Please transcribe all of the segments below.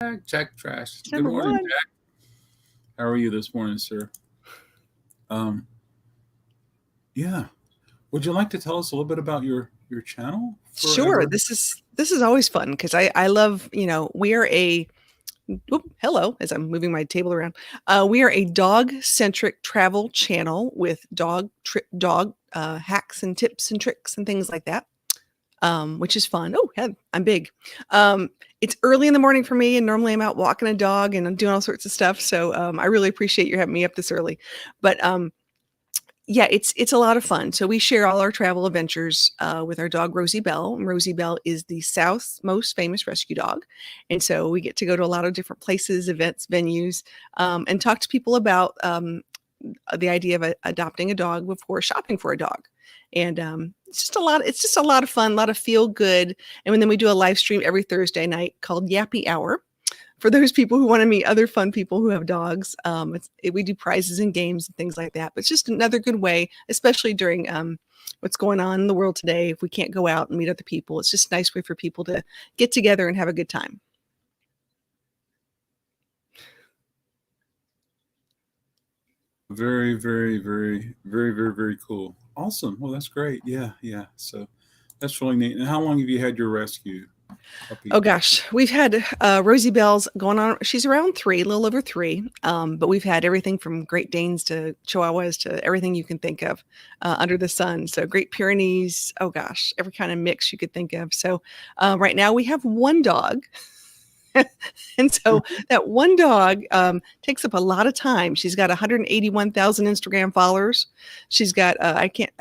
Jack Trash. It's Good number morning, one. Jack. How are you this morning, sir? Um, yeah. Would you like to tell us a little bit about your channel, Sure. Furever? This is always fun because I love, we are a hello, as I'm moving my table around. We are a dog-centric travel channel with dog hacks and tips and tricks and things like that. Which is fun. Oh, yeah, I'm big. It's early in the morning for me, and normally I'm out walking a dog and I'm doing all sorts of stuff. So I really appreciate you having me up this early. But yeah, it's a lot of fun. So we share all our travel adventures with our dog Rosie Bell. And Rosie Bell is the South's most famous rescue dog, and so we get to go to a lot of different places, events, venues, and talk to people about the idea of adopting a dog before shopping for a dog. And it's just a lot. It's just a lot of fun, a lot of feel good. And then we do a live stream every Thursday night called Yappy Hour for those people who want to meet other fun people who have dogs. We do prizes and games and things like that. But it's just another good way, especially during what's going on in the world today. If we can't go out and meet other people, it's just a nice way for people to get together and have a good time. Very, very, very, very, very, very cool. Awesome. Well, that's great. Yeah, yeah. So that's really neat. And how long have you had your rescue puppy? Oh gosh, we've had Rosie Bell's going on. She's around 3, a little over 3. But we've had everything from Great Danes to Chihuahuas to everything you can think of under the sun. So Great Pyrenees. Oh gosh, every kind of mix you could think of. So right now we have one dog. And so that one dog takes up a lot of time. She's got 181,000 Instagram followers. She's got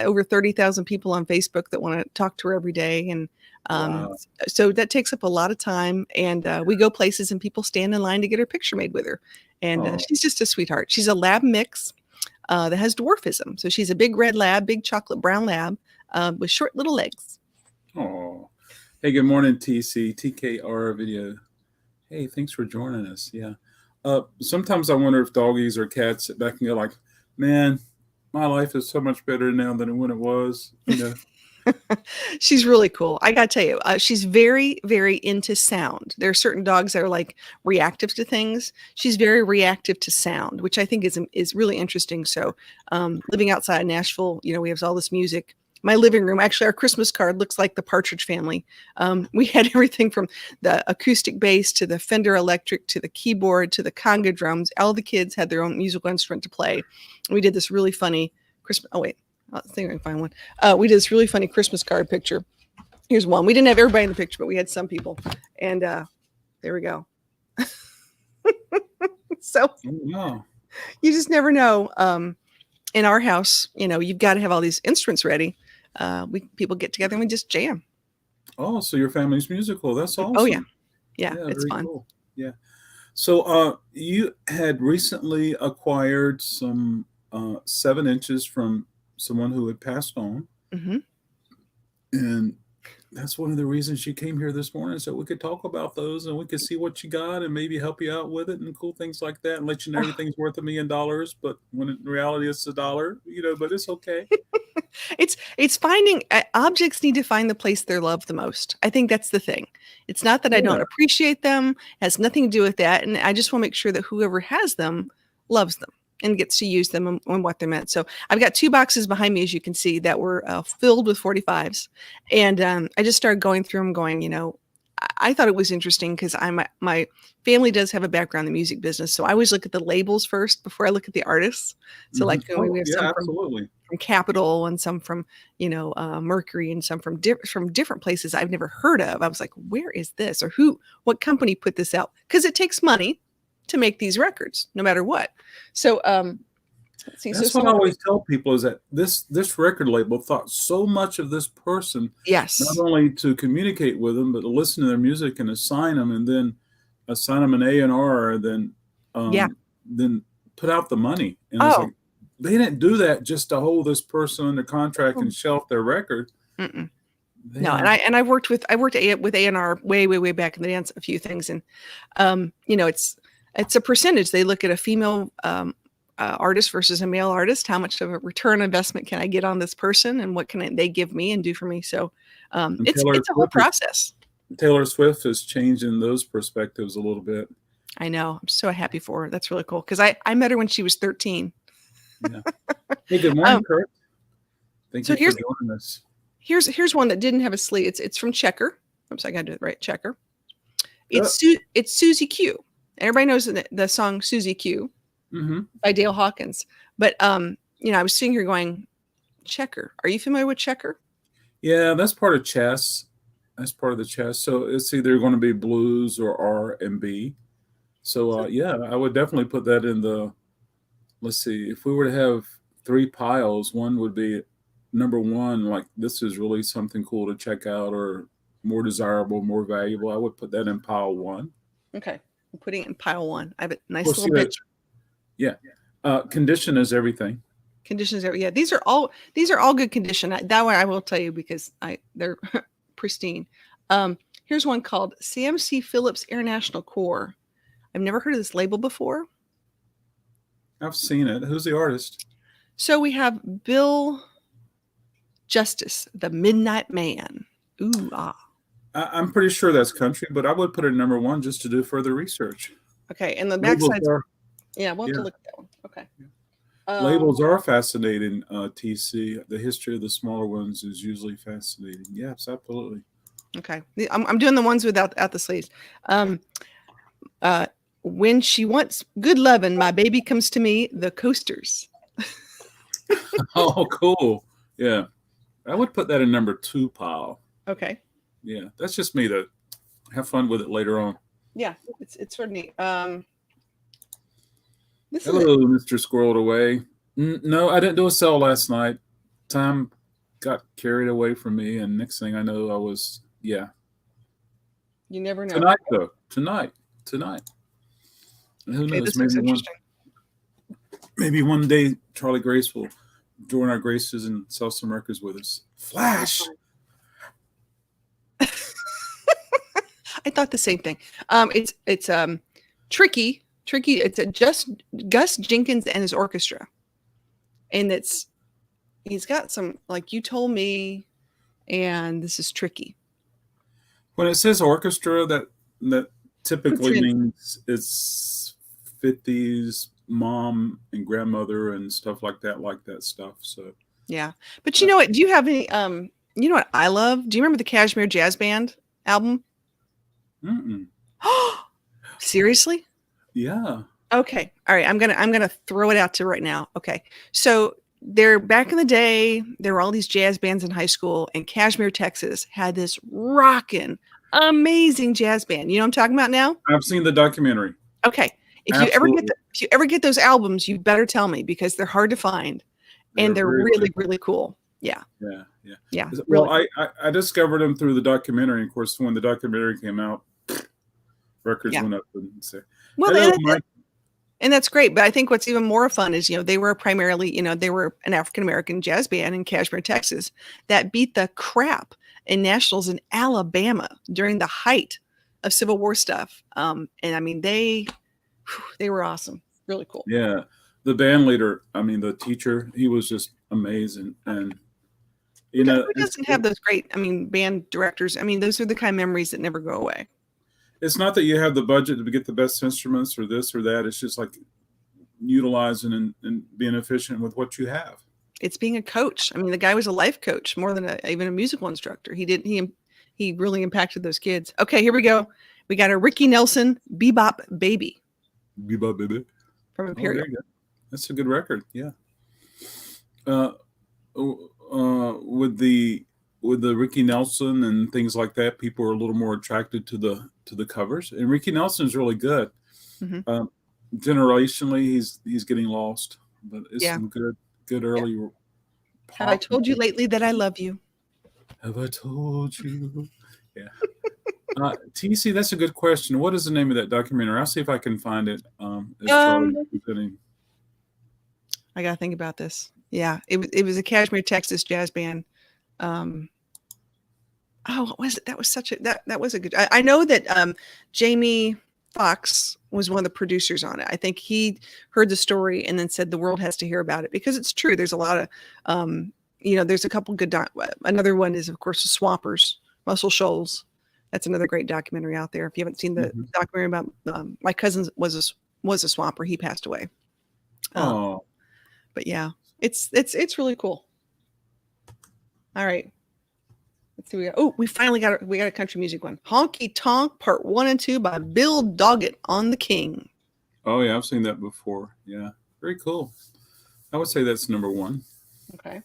over 30,000 people on Facebook that want to talk to her every day. And Wow. so that takes up a lot of time. And we go places and people stand in line to get her picture made with her. And Oh, she's just a sweetheart. She's a lab mix that has dwarfism. So she's a big red lab, big chocolate brown lab with short little legs. oh. Hey, good morning, TKR video. Hey, thanks for joining us. Yeah. Sometimes I wonder if doggies or cats sit back and go like, man, my life is so much better now than when it was, She's really cool. I got to tell you, she's very, very into sound. There are certain dogs that are like reactive to things. She's very reactive to sound, which I think is really interesting. So, living outside Nashville, we have all this music. My living room, actually, our Christmas card looks like the Partridge Family. We had everything from the acoustic bass to the Fender Electric to the keyboard to the conga drums. All the kids had their own musical instrument to play. We did this really funny Christmas. Oh wait, I think I can find one. We did this really funny Christmas card picture. Here's one. We didn't have everybody in the picture, but we had some people. And there we go. So wow. you just never know. In our house, you've got to have all these instruments ready. People get together and we just jam. Oh, so your family's musical. That's awesome. Oh yeah. Yeah, Yeah, it's very fun. cool. Yeah. So you had recently acquired some 7 inches from someone who had passed on. Mm-hmm. And that's one of the reasons you came here this morning, so we could talk about those and we could see what you got and maybe help you out with it and cool things like that and let you know everything's worth $1 million, but when in reality it's $1, but it's okay. It's finding objects need to find the place they're loved the most. I think that's the thing. It's not that I don't Yeah. appreciate them. It has nothing to do with that. And I just want to make sure that whoever has them loves them and gets to use them and what they're meant. So I've got 2 boxes behind me, as you can see, that were filled with 45s. And I just started going through them going, I thought it was interesting because my family does have a background in the music business. So I always look at the labels first before I look at the artists. So like we have some absolutely. from Capitol and some from, Mercury and some from different places I've never heard of. I was like, where is this? Or what company put this out? Because it takes money to make these records, no matter what. So, let's see. That's what I always tell people is that this record label thought so much of this person, yes, not only to communicate with them, but to listen to their music and assign them, and then assign them an A&R, then put out the money. And it's like, they didn't do that just to hold this person under contract and shelf their record. No, and I worked with A&R way back in the dance, a few things, and it's a percentage. They look at a female artist versus a male artist. How much of a return investment can I get on this person, and what can they give me and do for me? So it's a whole process. Taylor Swift is changing those perspectives a little bit. I know. I'm so happy for her. That's really cool because I met her when she was 13. Yeah. Hey, good morning, Kurt. Thank So you for joining us. Here's one that didn't have a sleeve. It's from Checker. Oops, I got to do it right. Checker. It's Susie Q. Everybody knows the song Susie Q by Dale Hawkins. But I was sitting here going, Checker. Are you familiar with Checker? Yeah, that's part of chess. That's part of the chess. So it's either going to be blues or R&B. So yeah, I would definitely put that in the. Let's see. If we were to have 3 piles, one would be number 1. Like, this is really something cool to check out, or more desirable, more valuable. I would put that in pile 1. Okay, I'm putting it in pile 1. I have a nice little picture. Yeah, condition is everything. Conditions are, yeah. These are all good condition. That one I will tell you because they're pristine. Here's one called CMC Phillips International Core. I've never heard of this label before. I've seen it. Who's the artist? So we have Bill Justice, the Midnight Man. Ooh, ah. I'm pretty sure that's country, but I would put it number 1 just to do further research. Okay, and the backside. Yeah, we'll have to look at that one. Okay. Labels are fascinating, TC. The history of the smaller ones is usually fascinating. Yes, absolutely. Okay. I'm doing the ones without the sleeves. When she wants good lovin', my baby comes to me, the Coasters. Oh, cool. Yeah. I would put that in number 2 pile. Okay. Yeah. That's just me to have fun with it later on. Yeah. It's sort of neat. Hello, Mr. Squirreled Away. No, I didn't do a sell last night. Time got carried away from me, and next thing I know, I was, yeah. You never know. Tonight, though. Tonight. And who knows? This is interesting. Maybe one day Charlie Grace will join our graces and sell some records with us. Flash! I thought the same thing. It's tricky. It's just Gus Jenkins and his orchestra, and he's got some, like You Told Me, and this is tricky. When it says orchestra, that typically means it's 50s mom and grandmother and stuff like that stuff. So yeah, but you know what? Do you have any? You know what I love? Do you remember the Kashmir Jazz Band album? Seriously? Yeah. Okay. All right. I'm gonna throw it out to right now. Okay. So there, back in the day, there were all these jazz bands in high school, and Kashmir, Texas had this rockin', amazing jazz band. You know what I'm talking about now? I've seen the documentary. Okay. If you ever get those albums, you better tell me, because they're hard to find, and they're really, really cool. Yeah. Yeah. Really well, I discovered them through the documentary. Of course, when the documentary came out, records went up and say, well, and that's great. But I think what's even more fun is, they were primarily, they were an African-American jazz band in Kashmir, Texas, that beat the crap in nationals in Alabama during the height of Civil War stuff. And I mean, they were awesome. Really cool. Yeah. The band leader, the teacher, he was just amazing. And, who doesn't have those great, band directors? Those are the kind of memories that never go away. It's not that you have the budget to get the best instruments or this or that. It's just like utilizing and being efficient with what you have. It's being a coach. The guy was a life coach more than even a musical instructor. He really impacted those kids. Okay, here we go. We got a Ricky Nelson, Bebop Baby. Bebop Baby. From Imperial. That's a good record. Yeah. With the Ricky Nelson and things like that, people are a little more attracted to the covers, and Ricky Nelson's really good. Mm-hmm. Generationally, he's getting lost, but it's some good early. Yeah. Have I told you lately that I love you? Have I told you? Yeah. TC, that's a good question. What is the name of that documentary? I'll see if I can find it. I gotta think about this. Yeah, it was a Kashmir, Texas jazz band. What was it? That was that was a good. I know that Jamie Foxx was one of the producers on it. I think he heard the story and then said the world has to hear about it, because it's true. There's a lot of, there's a couple good. Another one is, of course, the Swampers, Muscle Shoals. That's another great documentary out there. If you haven't seen the documentary about my cousin was a swamper. He passed away. Oh, but yeah, it's really cool. All right. Let's see. We finally got a country music one. Honky Tonk Part 1 and 2 by Bill Doggett on the King. Oh yeah, I've seen that before. Yeah, very cool. I would say that's number 1. Okay.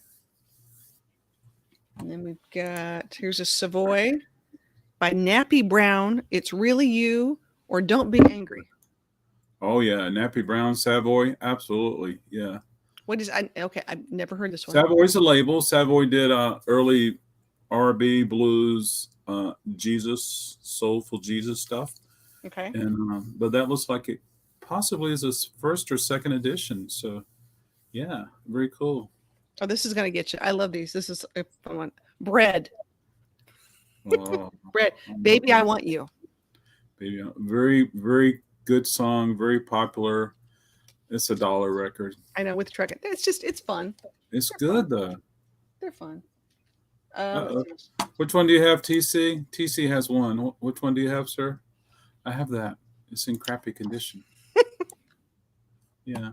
And then we've got, here's a Savoy by Nappy Brown. It's Really You or Don't Be Angry. Oh yeah, Nappy Brown, Savoy, absolutely. Yeah. What is okay? I've never heard this one. Savoy's a label. Savoy did early R&B, blues, Jesus, soulful Jesus stuff. Okay. And but that looks like it possibly is his first or second edition. So yeah, very cool. Oh, this is gonna get you. I love these. This is a fun one. Bread. Bread. Baby, I Want You. Baby, very, very good song. Very popular. It's a $1 record. I know, with truck. It's fun. It's good though. They're fun. Which one do you have, TC? TC has one. Which one do you have, sir? I have that. It's in crappy condition. Yeah.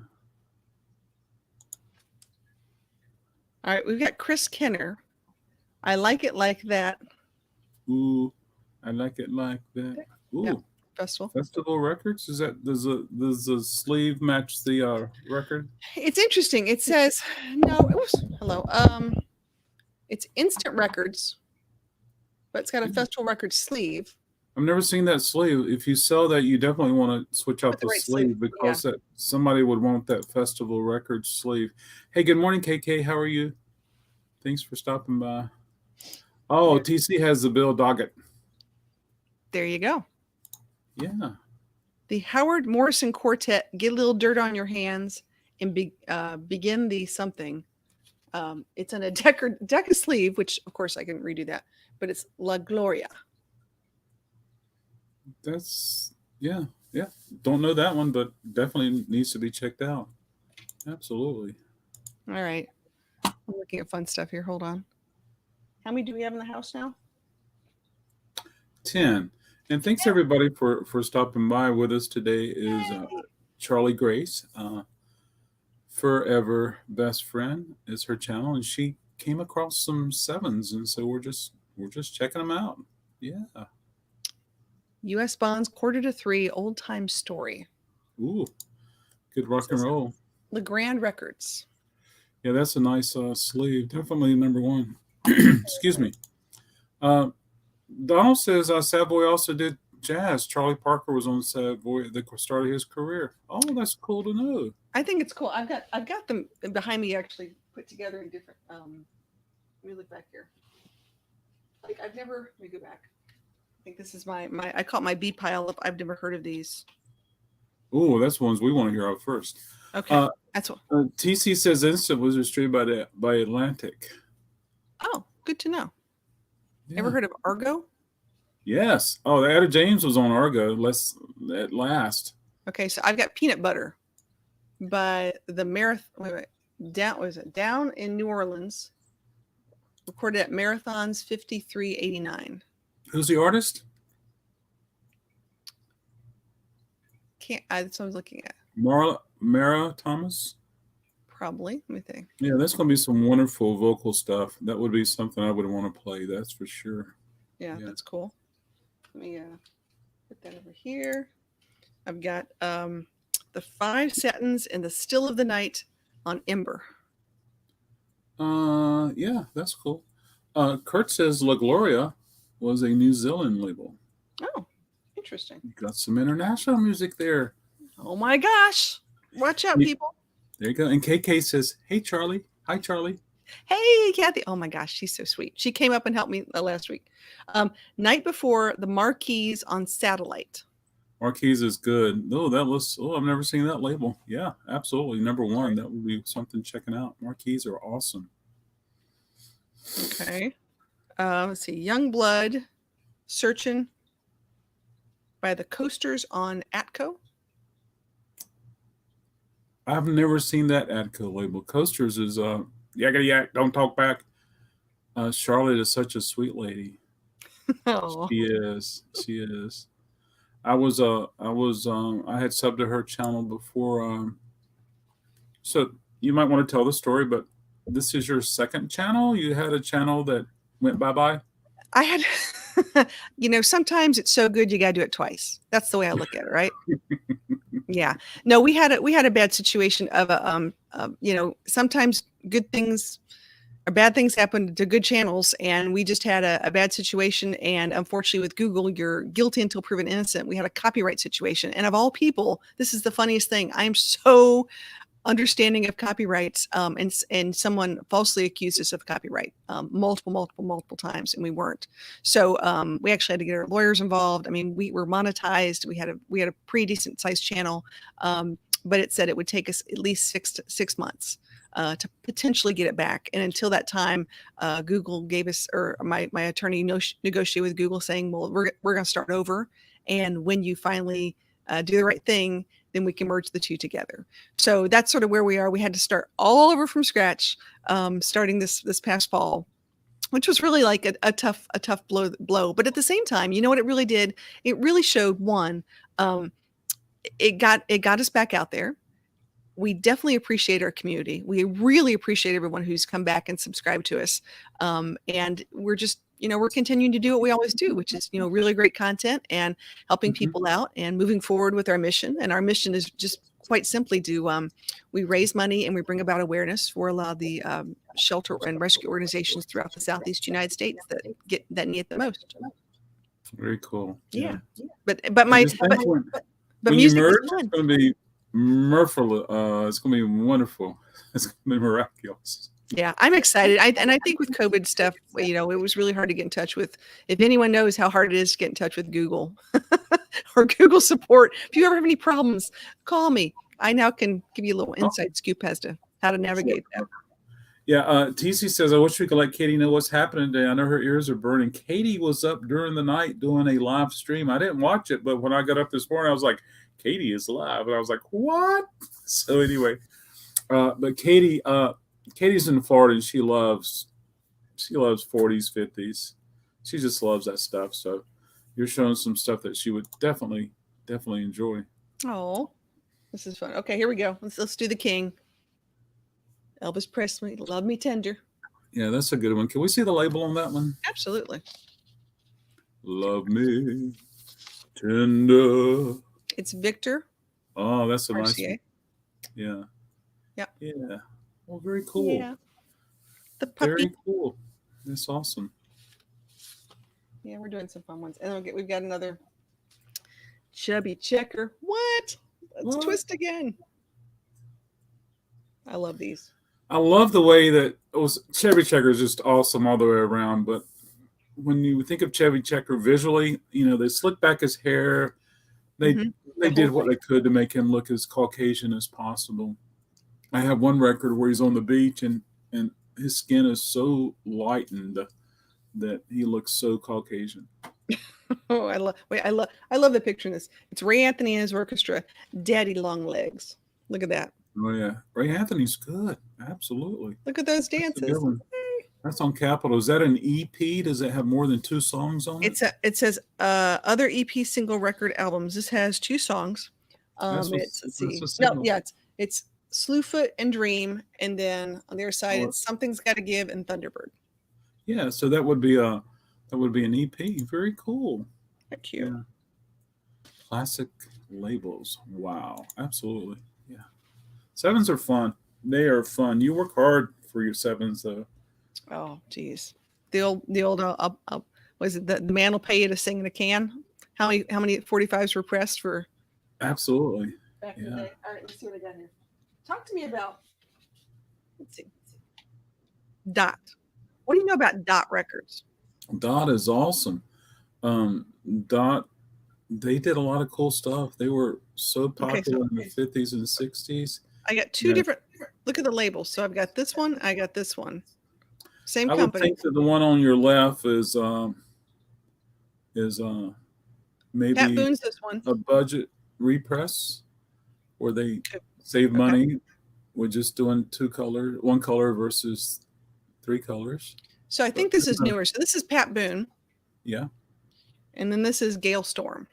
All right, we've got Chris Kenner. I Like It Like That. Ooh, I Like It Like That. Ooh. Yeah. Festival Records. Does the sleeve match the record? It's interesting. It says no. It was hello. It's Instant Records, but it's got a Festival Records sleeve. I've never seen that sleeve. If you sell that, you definitely want to switch out the sleeve because that somebody would want that Festival Records sleeve. Hey, good morning, KK. How are you? Thanks for stopping by. Oh, TC has the Bill Doggett. There you go. Yeah. The Howard Morrison Quartet, Get a Little Dirt on Your Hands and Begin the Something. It's on a Decca sleeve, which of course I can redo that, but it's La Gloria. That's, yeah. Don't know that one, but definitely needs to be checked out. Absolutely. All right. I'm looking at fun stuff here. Hold on. How many do we have in the house now? 10. And thanks everybody for stopping by with us today. Is Charlie Grace, Furever Best Friend is her channel, and she came across some 7s, and so we're just checking them out. Yeah. U.S. Bonds, 2:45, Old Time Story. Ooh, good rock and roll. LeGrand Records. Yeah, that's a nice sleeve. Definitely number 1. Excuse me. Donald says Savoy also did jazz. Charlie Parker was on Savoy at the start of his career. Oh, that's cool to know. I think it's cool. I've got them behind me actually put together in different. Let me look back here. Like I've never. Let me go back. I think this is my. I call it my B pile of. I've never heard of these. Oh, that's ones we want to hear out first. Okay, that's what. TC says Instant was distributed by Atlantic. Oh, good to know. Yeah. Ever heard of Argo? Yes. Oh, the Etta James was on Argo. At last. Okay, so I've got Peanut Butter by the Marathon. Down in New Orleans. Recorded at Marathon's 5389. Who's the artist? That's what I was looking at. Mara Thomas? Probably. Let me think. Yeah, that's going to be some wonderful vocal stuff. That would be something I would want to play. That's for sure. Yeah. That's cool. Let me put that over here. I've got the 5 Satins and the Still of the Night on Ember. Yeah, that's cool. Kurt says La Gloria was a New Zealand label. Oh, interesting. Got some international music there. Oh my gosh. Watch out, people. There you go. And KK says, hey, Charlie. Hi, Charlie. Hey, Kathy. Oh my gosh, she's so sweet. She came up and helped me last week. Night Before, the Marquise on Satellite. Marquise is good. I've never seen that label. Yeah, absolutely. Number 1. That would be something checking out. Marquise are awesome. Okay. Let's see. Young Blood, Searching by the Coasters on Atco. I've never seen that Atco label. Coasters is yakety yak, don't talk back. Charlotte is such a sweet lady. Oh, She is. She is. I had subbed to her channel before. So you might want to tell the story, but this is your second channel. You had a channel that went bye-bye. I had, sometimes it's so good you got to do it twice. That's the way I look at it, right? Yeah. No, we had a bad situation of sometimes good things or bad things happen to good channels, and we just had a bad situation. And unfortunately, with Google, you're guilty until proven innocent. We had a copyright situation, and of all people, this is the funniest thing. I am so understanding of copyrights, and someone falsely accused us of copyright multiple times, and we weren't. So we actually had to get our lawyers involved. I mean, we were monetized. We had a pretty decent sized channel, but it said it would take us at least 6 months to potentially get it back. And until that time, Google gave us, or my attorney negotiated with Google saying, well, we're going to start over. And when you finally do the right thing, then we can merge the two together. So that's sort of where we are. We had to start all over from scratch, starting this past fall, which was really like a tough blow. But at the same time, you know what it really did? It really showed it got us back out there. We definitely appreciate our community. We really appreciate everyone who's come back and subscribed to us. And we're just, we're continuing to do what we always do, which is, really great content and helping people out and moving forward with our mission. And our mission is just quite simply we raise money and we bring about awareness for a lot of the shelter and rescue organizations throughout the Southeast United States that need it the most. Very cool. Yeah. But music is merge, fun. it's going to be merciful. It's going to be wonderful. It's going to be miraculous. Yeah, I'm excited. And I think with COVID stuff, it was really hard to get in touch with. If anyone knows how hard it is to get in touch with Google or Google support, if you ever have any problems, call me. I now can give you a little inside scoop as to how to navigate that. Yeah, TC says, I wish we could let Katie know what's happening today. I know her ears are burning. Katie was up during the night doing a live stream. I didn't watch it, but when I got up this morning, I was like, Katie is live. And I was like, what? So anyway, but Katie's in Florida and she loves 40s, 50s. She just loves that stuff. So you're showing some stuff that she would definitely enjoy. Oh, this is fun. Okay, here we go. Let's do the King. Elvis Presley, Love Me Tender. Yeah, that's a good one. Can we see the label on that one? Absolutely. Love me tender. It's Victor. Oh, that's a RCA. nice one. Yeah. Yeah. Yeah. Well, very cool. Yeah. The puppy. Very cool. That's awesome. Yeah, we're doing some fun ones. And we've got another Chubby Checker. What? Let's twist again. I love these. I love the way that Chevy Checker is just awesome all the way around. But when you think of Chevy Checker visually, they slicked back his hair. They did what they could to make him look as Caucasian as possible. I have one record where he's on the beach and his skin is so lightened that he looks so Caucasian. Oh, I love the picture in this. It's Ray Anthony and his orchestra, Daddy Long Legs. Look at that. Oh yeah, Ray Anthony's good. Absolutely. Look at those dances. That's on Capitol. Is that an EP? Does it have more than 2 songs on it? It says other EP single record albums. This has 2 songs. It's Slewfoot and Dream, and then on the other side it's Something's Gotta Give and Thunderbird. Yeah, so that would be an EP. Very cool. Thank you. Yeah. Classic labels. Wow, absolutely. Yeah. 7s are fun. They are fun. You work hard for your 7s though. Oh, geez. The old was it the man will pay you to sing in a can? How many 45s were pressed for? Absolutely. Back in the day. All right, let's see what I got here. Talk to me about. Let's see. Dot. What do you know about Dot Records? Dot is awesome. Dot, they did a lot of cool stuff. They were so popular in the 50s and 60s. I got 2 different. Look at the labels. So I've got this one. I got this one. Same company. I would think that the one on your left is maybe Pat Boone's this one. A budget repress where they save money with just doing 1 color versus 3 colors. So I think this is newer. So this is Pat Boone. Yeah. And then this is Gale Storm.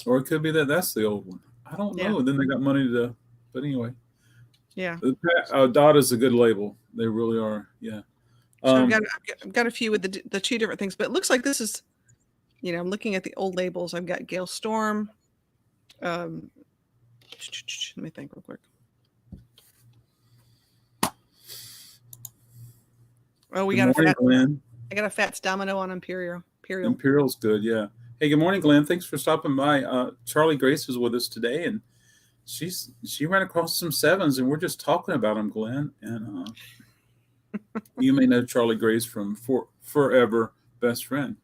Or it could be that that's the old one. I don't know. And then they got money to, but anyway. Yeah. Dot is a good label. They really are. Yeah. So I've got a few with the two different things, but it looks like this is, I'm looking at the old labels. I've got Gale Storm. Let me think real quick. Oh, I got a Fats Domino on Imperial. Imperial's good, yeah. Hey, good morning, Glenn. Thanks for stopping by. Charlie Grace is with us today, and she ran across some sevens, and we're just talking about them, Glenn. And you may know Charlie Grace from Furever Best Friend.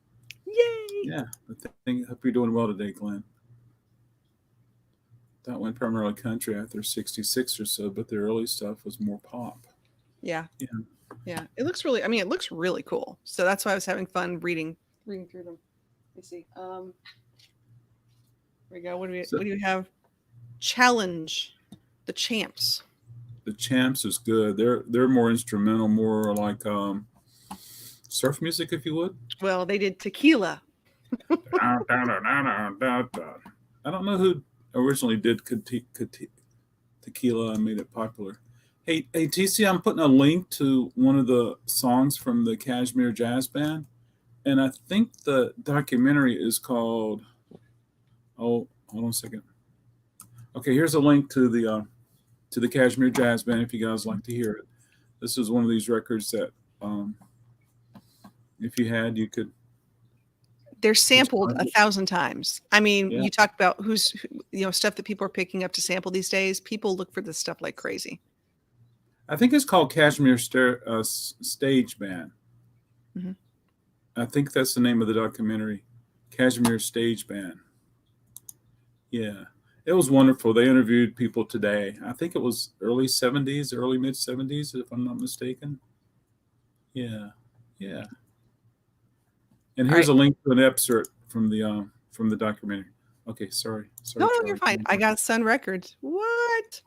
Yay! Yeah, I hope you're doing well today, Glenn. That went primarily country after 66 or so, but the early stuff was more pop. Yeah. It looks really cool. So that's why I was having fun reading through them. Let's see. Here we go. What do you have? Challenge, the Champs. The Champs is good. They're more instrumental, more like surf music, if you would. Well, they did Tequila. I don't know who originally did Tequila and made it popular. Hey, TC, I'm putting a link to one of the songs from the Kashmir Jazz Band, and I think the documentary is called. Oh, hold on a second. Okay, here's a link to the Kashmir Jazz Band if you guys like to hear it. This is one of these records that, if you had, you could. They're sampled 1,000 times. I mean, You talk about stuff that people are picking up to sample these days. People look for this stuff like crazy. I think it's called Kashmir Stage Band. Mm-hmm. I think that's the name of the documentary, Kashmir Stage Band. Yeah, it was wonderful. They interviewed people today. I think it was early mid 70s, if I'm not mistaken. Yeah. And here's a link to an excerpt from the documentary. Okay, sorry. No, you're fine. I got Sun Records. What?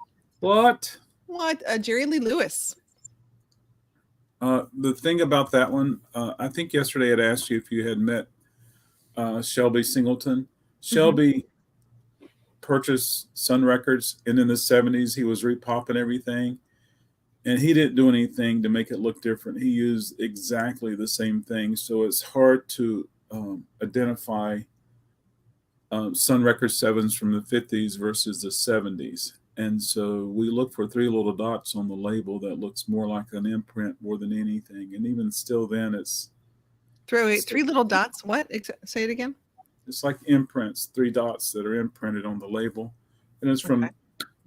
Jerry Lee Lewis. The thing about that one, I think yesterday I'd asked you if you had met Shelby Singleton. Shelby purchased Sun Records, and in the 70s he was repopping everything, and he didn't do anything to make it look different. He used exactly the same thing, so it's hard to identify Sun Records 7s from the 50s versus the 70s. And so we look for three little dots on the label that looks more like an imprint more than anything. And even still then it's... Three little dots? What? Say it again? It's like imprints, 3 dots that are imprinted on the label. And it's from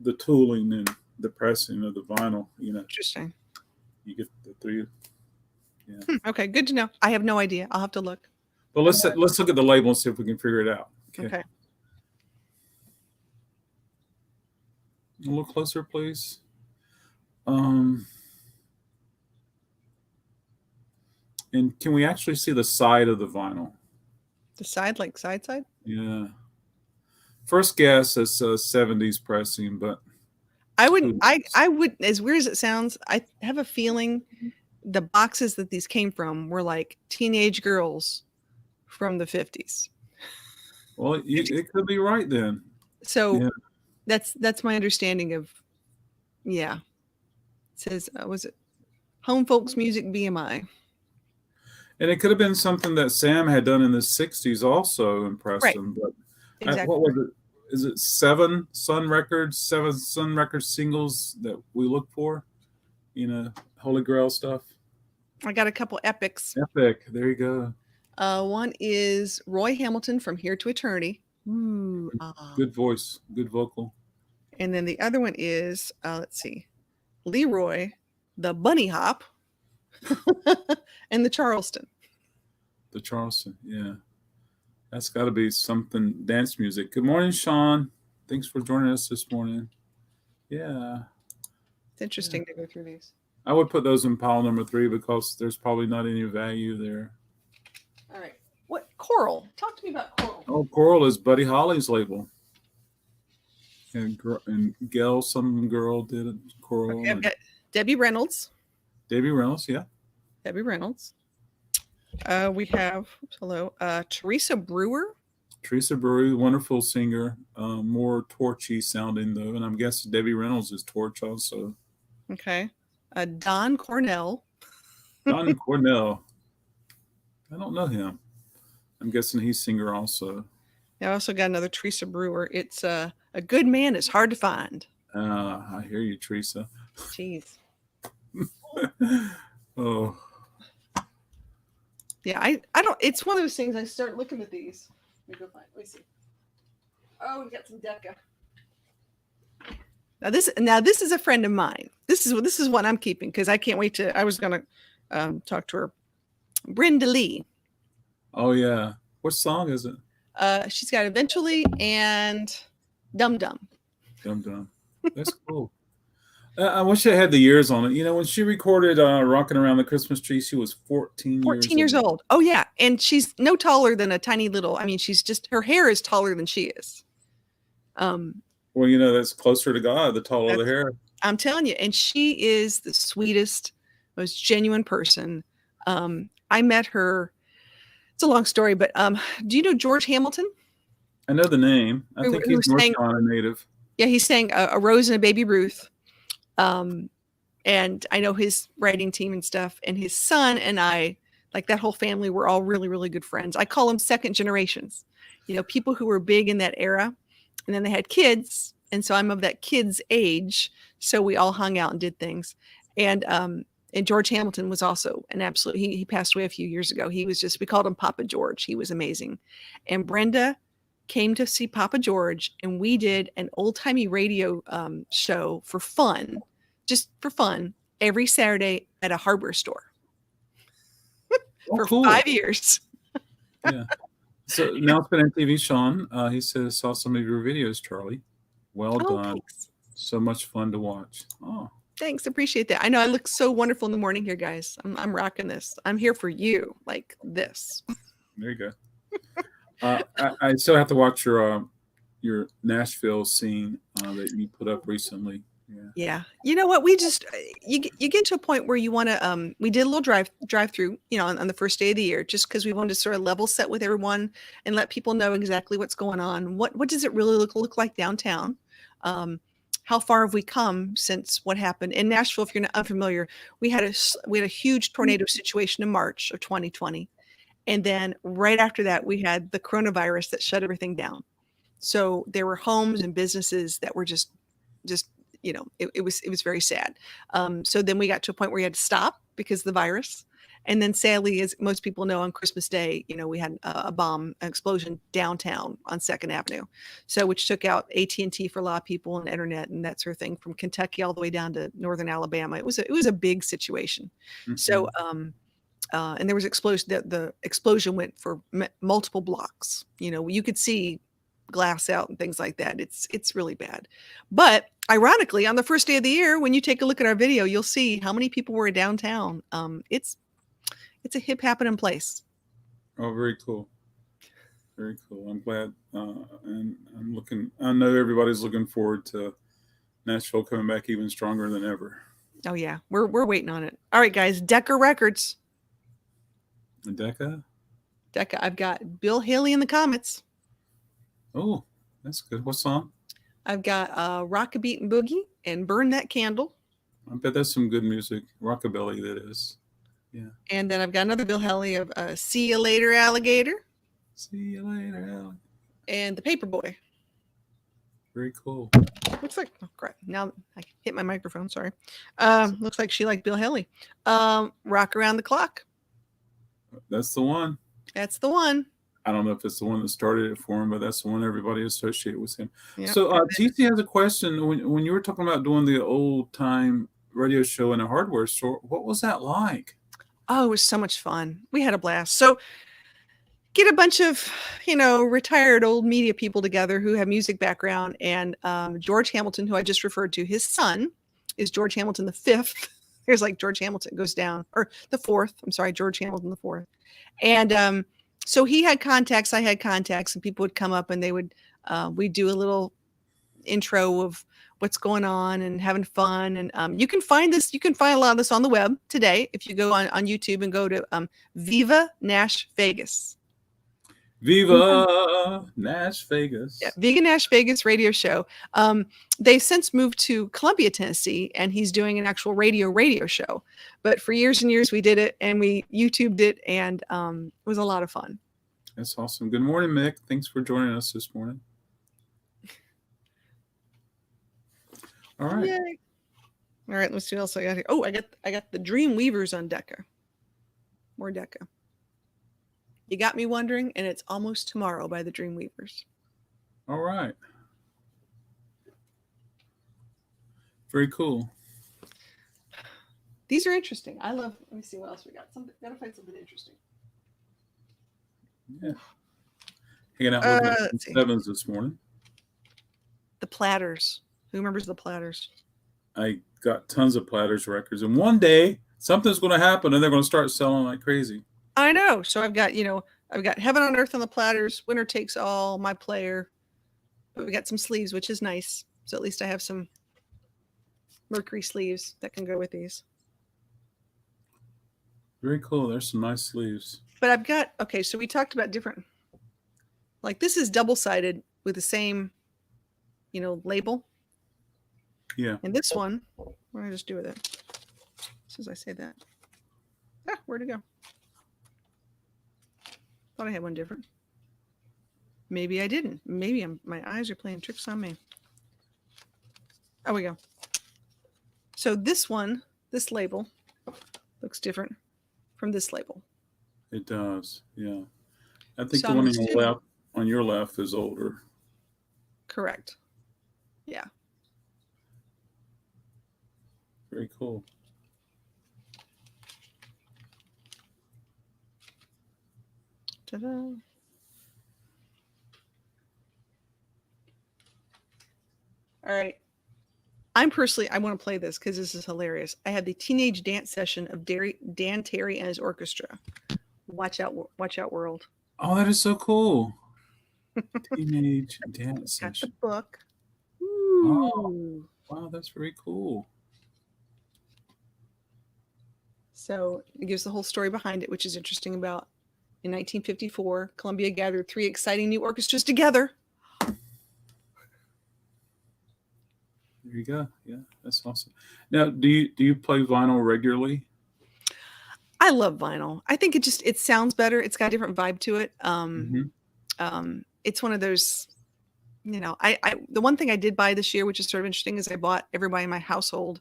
the tooling and the pressing of the vinyl, Interesting. You get the 3. Yeah. Okay, good to know. I have no idea. I'll have to look. Well, let's look at the label and see if we can figure it out. Okay. A little closer, please. And can we actually see the side of the vinyl? The side, like side? Yeah. First guess is 70s pressing, but I would, as weird as it sounds, I have a feeling the boxes that these came from were like teenage girls from the 50s. Well, it could be right then. So that's my understanding of, It says, was it Home Folks Music BMI? And it could have been something that Sam had done in the 60s also impressed him. But exactly. What was it? Is it 7 Sun Records singles that we look for? Holy Grail stuff. I got a couple epics. Epic. There you go. One is Roy Hamilton, From Here to Eternity. Good voice, good vocal. And then the other one is, let's see, Leroy, the Bunny Hop, and the Charleston. The Charleston, yeah. That's got to be something dance music. Good morning, Sean. Thanks for joining us this morning. Yeah. It's interesting to go through these. I would put those in pile number 3 because there's probably not any value there. All right. What? Coral. Talk to me about Coral. Oh, Coral is Buddy Holly's label. And Gail, some girl did it. Coral. Okay, I've got Debbie Reynolds. Debbie Reynolds, yeah. Debbie Reynolds. We have Teresa Brewer. Teresa Brewer, wonderful singer, more torchy sounding though, and I'm guessing Debbie Reynolds is torch also. Okay. Don Cornell. Don Cornell. I don't know him. I'm guessing he's singer also. I also got another Teresa Brewer. It's a good man is hard to find. I hear you, Teresa. Jeez. Oh. Yeah, I don't. It's one of those things. I start looking at these. Let me go find. Let me see. Oh, we got some Deca. Now this is a friend of mine. This is what I'm keeping because I can't wait to. I was gonna talk to her. Brenda Lee. Oh yeah. What song is it? She's got Eventually and Dum Dum. Dum Dum. That's cool. I wish I had the years on it. You know, when she recorded "Rocking Around the Christmas Tree," she was 14 years old. Oh yeah, and she's no taller than a tiny little. I mean, she's just her hair is taller than she is. Well, you know, that's closer to God, the taller the hair. I'm telling you, and she is the sweetest, most genuine person. I met her. It's a long story, but do you know George Hamilton? I know the name. I think he's North Carolina native. Yeah, he sang "A Rose and a Baby Ruth," and I know his writing team and stuff. And his son and I, like that whole family, were all really, really good friends. I call them second generations. You know, people who were big in that era, and then they had kids, and so I'm of that kid's age. So we all hung out and did things, and George Hamilton was also an absolute. He passed away a few years ago. He was just, we called him Papa George. He was amazing, and Brenda came to see Papa George, and we did an old-timey radio show for fun, just for fun, every Saturday at a hardware store for 5 years. Yeah. So now it's been on TV, Sean. He says, saw some of your videos, Charlie. Well done. Thanks. So much fun to watch. Oh, thanks. Appreciate that. I know I look so wonderful in the morning here, guys. I'm rocking this. I'm here for you, like this. There you go. I still have to watch your Nashville scene that you put up recently. Yeah. You know what? We just you get to a point where you want to. We did a little drive through, you know, on the first day of the year, just because we wanted to sort of level set with everyone and let people know exactly what's going on. What does it really look like downtown? How far have we come since what happened in Nashville? If you're not unfamiliar, we had a huge tornado situation in March of 2020. And then right after that, we had the coronavirus that shut everything down. So there were homes and businesses that were just, you know, it was very sad. So then we got to a point where we had to stop because of the virus. And then sadly, as most people know, on Christmas Day, you know, we had an explosion downtown on 2nd Avenue. So which took out AT&T for a lot of people and internet and that sort of thing, from Kentucky all the way down to northern Alabama. It was a big situation. Mm-hmm. So and there was explosion. The explosion went for multiple blocks. You know, you could see glass out and things like that. It's really bad. But ironically, on the first day of the year, when you take a look at our video, you'll see how many people were downtown. It's a hip happening place. Oh, very cool. Very cool. I'm glad, and I know everybody's looking forward to Nashville coming back even stronger than ever. Oh yeah, we're waiting on it. All right, guys, Decca Records. Decca. I've got Bill Haley in the comments. Oh, that's good. What song? I've got Rock a Beat and Boogie and Burn That Candle. I bet that's some good music. Rockabilly, that is. Yeah. And then I've got another Bill Haley of See You Later, Alligator. See you later, Alligator. And The Paperboy. Very cool. Looks like, oh crap, now I hit my microphone, sorry. Looks like she liked Bill Haley. Rock Around the Clock. That's the one. That's the one. I don't know if it's the one that started it for him, but that's the one everybody associated with him. Yep. So TC has a question. When you were talking about doing the old time radio show in a hardware store, what was that like? Oh, it was so much fun. We had a blast. So get a bunch of, you know, retired old media people together who have music background. And George Hamilton, who I just referred to, his son is George Hamilton the 5th. There's like George Hamilton goes down, or the 4th. I'm sorry, George Hamilton the 4th. And so he had contacts, I had contacts, and people would come up and they would, we'd do a little intro of what's going on and having fun. And you can find a lot of this on the web today if you go on YouTube and go to Viva Nash Vegas. Viva Nash Vegas. Yeah, Viva Nash Vegas radio show. They since moved to Columbia, Tennessee, and he's doing an actual radio show. But for years and years we did it, and we YouTubed it, and it was a lot of fun. That's awesome. Good morning, Mick. Thanks for joining us this morning. All right. Yay. All right, let's see what else I got here. Oh, I got the Dream Weavers on Deca. More Deca. You Got Me Wondering, and It's Almost Tomorrow by the Dream Weavers. All right. Very cool. These are interesting. Let me see what else we got. Gotta find something interesting. Yeah. Hanging out with the Sevens this morning. The Platters. Who remembers the Platters? I got tons of Platters records, and one day something's going to happen, and they're going to start selling like crazy. I know. So I've got Heaven on Earth on the Platters, Winner Takes All, My Player. But we got some sleeves, which is nice. So at least I have some Mercury sleeves that can go with these. Very cool. There's some nice sleeves. But I've got, so we talked about different, like this is double-sided with the same, label. Yeah. And this one, what do I just do with it? As soon as I say that. Where'd it go? Thought I had one different. Maybe I didn't. Maybe my eyes are playing tricks on me. Oh, we go. So this one, this label, looks different from this label. It does, yeah. I think the one on your left is older. Correct. Yeah. Very cool. Ta-da. All right. I want to play this because this is hilarious. I had the teenage dance session of Dan Terry and his orchestra. Watch out, world. Oh, that is so cool. Teenage dance session. Got the book. Ooh. Oh, wow, that's very cool. So it gives the whole story behind it, which is interesting about in 1954, Columbia gathered 3 exciting new orchestras together. There you go. Yeah, that's awesome. Now, do you play vinyl regularly? I love vinyl. I think it sounds better. It's got a different vibe to it. It's one of those, the one thing I did buy this year, which is sort of interesting, is I bought everybody in my household.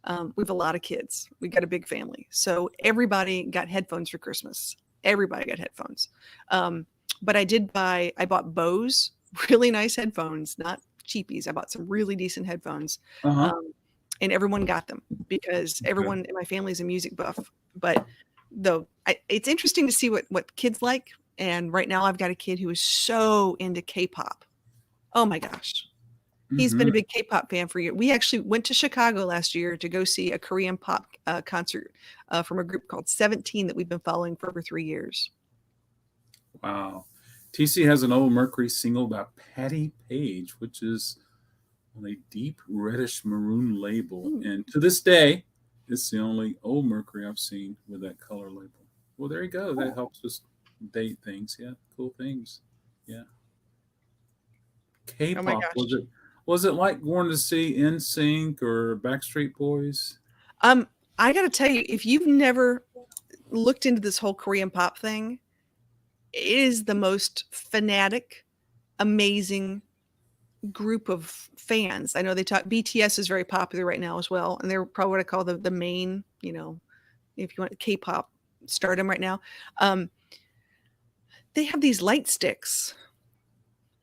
We have a lot of kids. We got a big family. So everybody got headphones for Christmas. Everybody got headphones. But I bought Bose, really nice headphones, not cheapies. I bought some really decent headphones. And everyone got them because everyone in my family is a music buff. But it's interesting to see what kids like. And right now I've got a kid who is so into K-pop. Oh my gosh. He's been a big K-pop fan for years. We actually went to Chicago last year to go see a Korean pop concert from a group called 17 that we've been following for over 3 years. Wow. TC has an old Mercury single by Patti Page, which is on a deep reddish maroon label. And to this day, it's the only old Mercury I've seen with that color label. Well, there you go. That helps us date things. Yeah, cool things. Yeah. K-pop, was it like going to see NSYNC or Backstreet Boys? I got to tell you, if you've never looked into this whole Korean pop thing, it is the most fanatic, amazing group of fans. I know BTS is very popular right now as well, and they're probably what I call the main, if you want K-pop stardom right now. They have these light sticks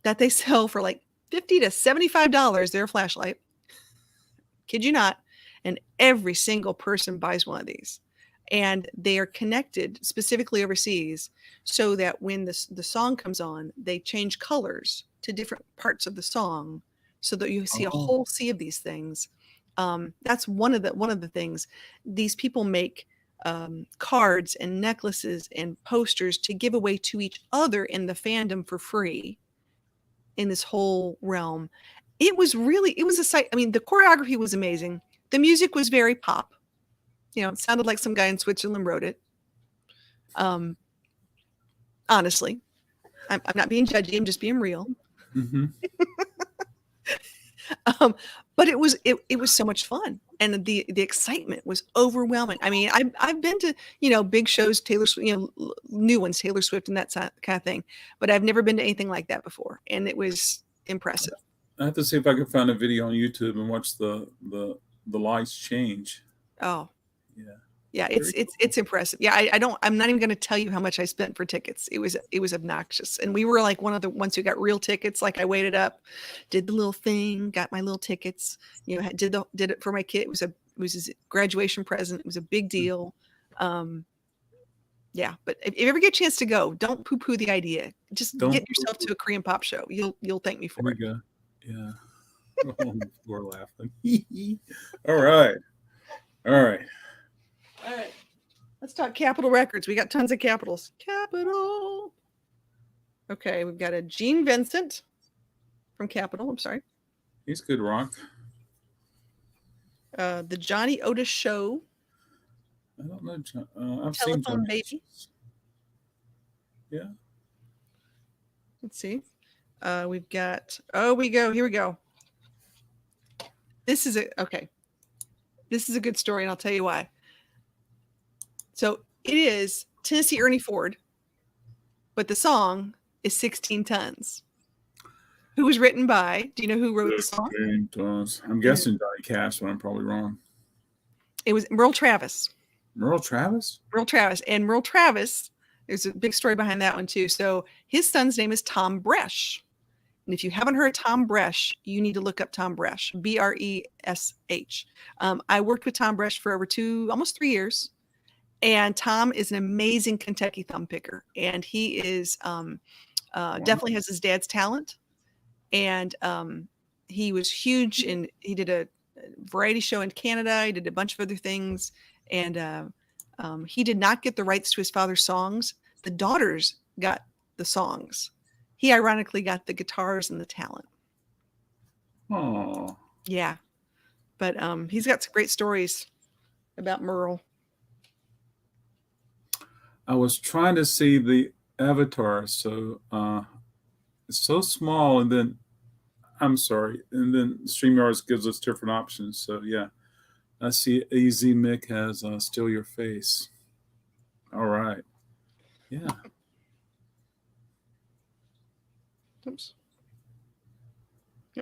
that they sell for like $50 to $75. They're a flashlight. Kid you not. And every single person buys one of these. And they are connected specifically overseas so that when the song comes on, they change colors to different parts of the song so that you see a whole sea of these things. That's one of the things. These people make cards and necklaces and posters to give away to each other in the fandom for free in this whole realm. it was a sight. I mean, the choreography was amazing. The music was very pop. It sounded like some guy in Switzerland wrote it. Honestly, I'm not being judgy. I'm just being real. Mm-hmm. But it was so much fun, and the excitement was overwhelming. I mean, I've been to big shows, Taylor Swift, new ones, Taylor Swift, and that kind of thing, but I've never been to anything like that before, and it was impressive. I have to see if I can find a video on YouTube and watch the lights change. Oh, yeah. Yeah, it's impressive. Yeah, I'm not even going to tell you how much I spent for tickets. It was obnoxious, and we were like one of the ones who got real tickets. Like I waited up, did the little thing, got my little tickets. Did it for my kid. It was his graduation present. It was a big deal. Yeah, but if you ever get a chance to go, don't poo-poo the idea. Just get yourself to a Korean pop show. You'll thank me for it. Go. Yeah, we're laughing. All right. All right, let's talk Capitol Records. We got tons of Capitals. Capitol. Okay, we've got a Gene Vincent from Capitol. I'm sorry. He's good rock. The Johnny Otis Show. I don't know. I've Telephone seen Johnny Baby. Yeah. Let's see. We've got. Oh, here we go. This is a good story, and I'll tell you why. So it is Tennessee Ernie Ford, but the song is 16 Tons. Who was written by? Do you know who wrote the song? 16 Tons. I'm guessing Johnny Cash, but I'm probably wrong. It was Merle Travis. Merle Travis? Merle Travis. And Merle Travis, there's a big story behind that one too. So his son's name is Tom Bresh. And if you haven't heard Tom Bresh, you need to look up Tom Bresh, Bresh. I worked with Tom Bresh for over almost 3 years. And Tom is an amazing Kentucky thumb picker. And he is definitely has his dad's talent. And he was huge, and he did a variety show in Canada. He did a bunch of other things. And he did not get the rights to his father's songs. The daughters got the songs. He ironically got the guitars and the talent. Oh. Yeah. But he's got some great stories about Merle. I was trying to see the avatar, so it's so small, and then I'm sorry, and then StreamYards gives us different options. So yeah, I see AZ Mick has Still Your Face. All right. Yeah. Oops.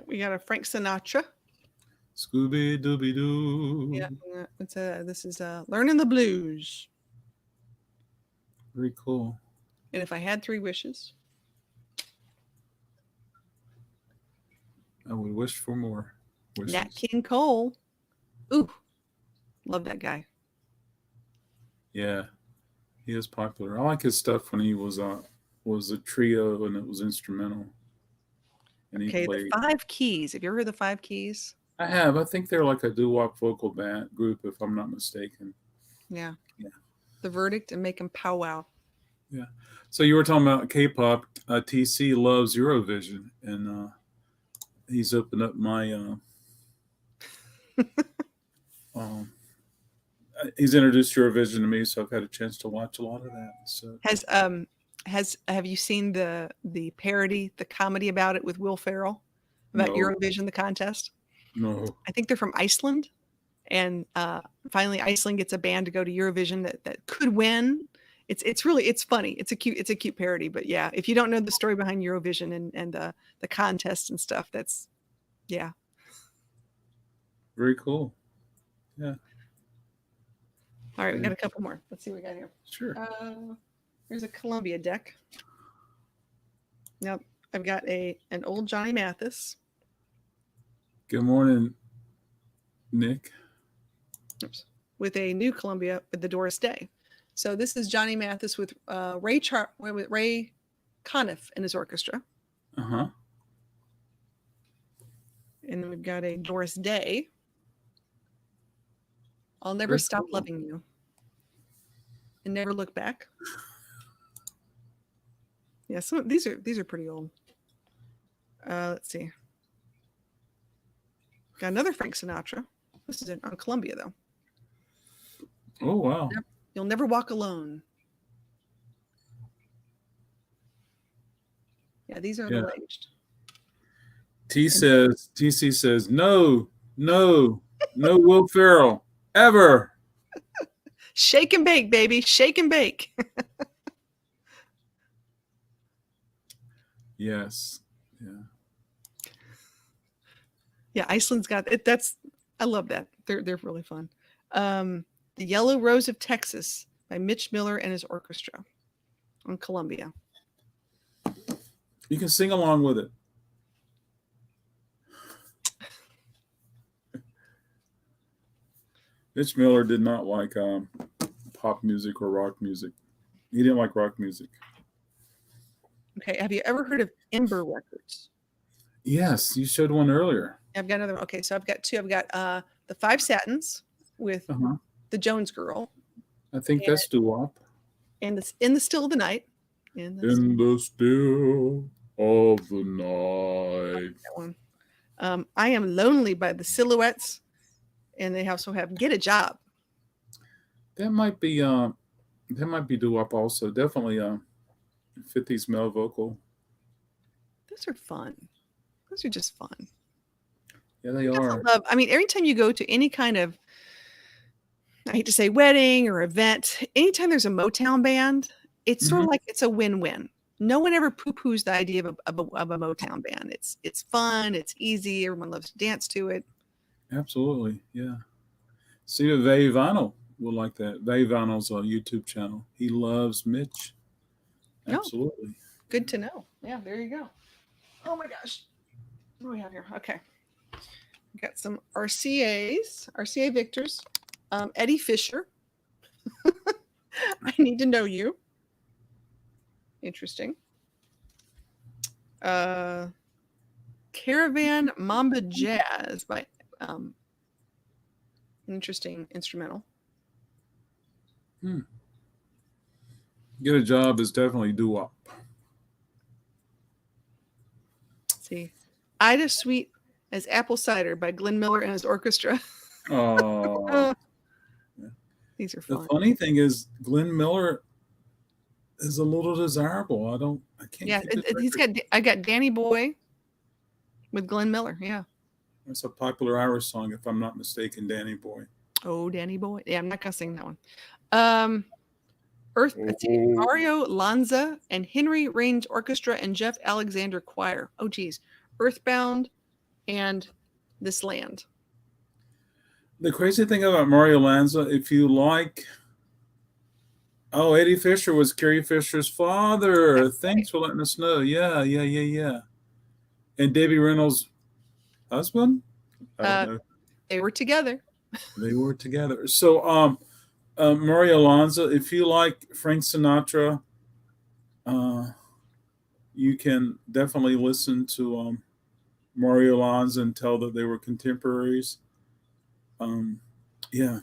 We got a Frank Sinatra. Scooby Dooby Doo. Yeah, this is Learning the Blues. Very cool. And if I had 3 wishes, I would wish for more wishes. Nat King Cole. Ooh, love that guy. Yeah, he is popular. I like his stuff when he was a trio and it was instrumental. And he played. The 5 Keys. Have you ever heard the 5 Keys? I have. I think they're like a doo-wop vocal band group, if I'm not mistaken. Yeah. The Verdict and Make 'em powwow. Yeah. So you were talking about K-pop. TC loves Eurovision, and he's opened up my. He's introduced Eurovision to me, so I've had a chance to watch a lot of that. So have you seen the parody, the comedy about it with Will Ferrell about Eurovision, the contest? No. I think they're from Iceland, and finally Iceland gets a band to go to Eurovision that could win. It's funny. It's a cute parody. But yeah, if you don't know the story behind Eurovision and the contest and stuff, that's very cool. Yeah. All right, we got a couple more. Let's see what we got here. Sure. There's a Columbia deck. Yep, I've got an old Johnny Mathis. Good morning, Nick. Oops. With a new Columbia with the Doris Day. So this is Johnny Mathis with Ray Conniff in his orchestra. Uh-huh. And then we've got a Doris Day. I'll never stop loving you. And never look back. Yeah, these are pretty old. Let's see. Got another Frank Sinatra. This is on Columbia, though. Oh, wow. You'll never walk alone. Yeah, these are the aged. TC says, no, Will Ferrell, ever. Shake and bake, baby. Shake and bake. Yes. Yeah. Yeah, Iceland's got it. I love that. They're really fun. The Yellow Rose of Texas by Mitch Miller and his orchestra on Columbia. You can sing along with it. Mitch Miller did not like pop music or rock music. He didn't like rock music. Okay, have you ever heard of Ember Records? Yes, you showed one earlier. I've got another one. Okay, so I've got two. I've got the Five Satins with the Jones Girl. I think that's doo-wop. And In the Still of the Night. In the Still of the Night. That one. I Am Lonely by the Silhouettes. And they also have Get a Job. That might be doo-wop also. Definitely 50s male vocal. Those are fun. Those are just fun. Yeah, they are. I mean, every time you go to any kind of, I hate to say wedding or event, anytime there's a Motown band, it's sort of like it's a win-win. No one ever poo-poos the idea of a Motown band. It's fun. It's easy. Everyone loves to dance to it. Absolutely. Yeah. See if Vay Vinyl will like that. Vay Vinyl's YouTube channel. He loves Mitch. Absolutely. Oh, good to know. Yeah, there you go. Oh my gosh. What do we have here? Okay. We got some RCA Victors. Eddie Fisher. I Need to Know You. Interesting. Caravan Mamba Jazz by an interesting instrumental. Get a Job is definitely doo-wop. Let's see. Ida Sweet as Apple Cider by Glenn Miller and his orchestra. Oh. These are fun. The funny thing is Glenn Miller is a little desirable. I can't. Yeah, I got Danny Boy with Glenn Miller. Yeah. That's a popular Irish song, if I'm not mistaken, Danny Boy. Oh, Danny Boy. Yeah, I'm not gonna sing that one. Mario Lanza and Henry Raines Orchestra and Jeff Alexander Choir. Oh, geez. Earthbound and This Land. The crazy thing about Mario Lanza, if you like, Eddie Fisher was Carrie Fisher's father. Thanks for letting us know. Yeah. And Debbie Reynolds' husband? I don't know. They were together. So, Mario Lanza, if you like Frank Sinatra, you can definitely listen to Mario Lanza and tell that they were contemporaries. Yeah,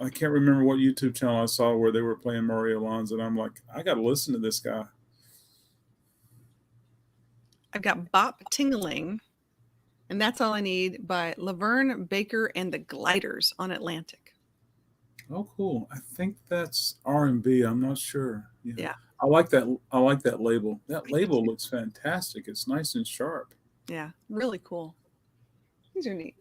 I can't remember what YouTube channel I saw where they were playing Mario Lanza, and I'm like, I got to listen to this guy. I've got Bop Tingling, and That's All I Need by Laverne Baker and the Gliders on Atlantic. Oh, cool. I think that's R&B. I'm not sure. Yeah. I like that. I like that label. That label looks fantastic. It's nice and sharp. Yeah, really cool. These are neat.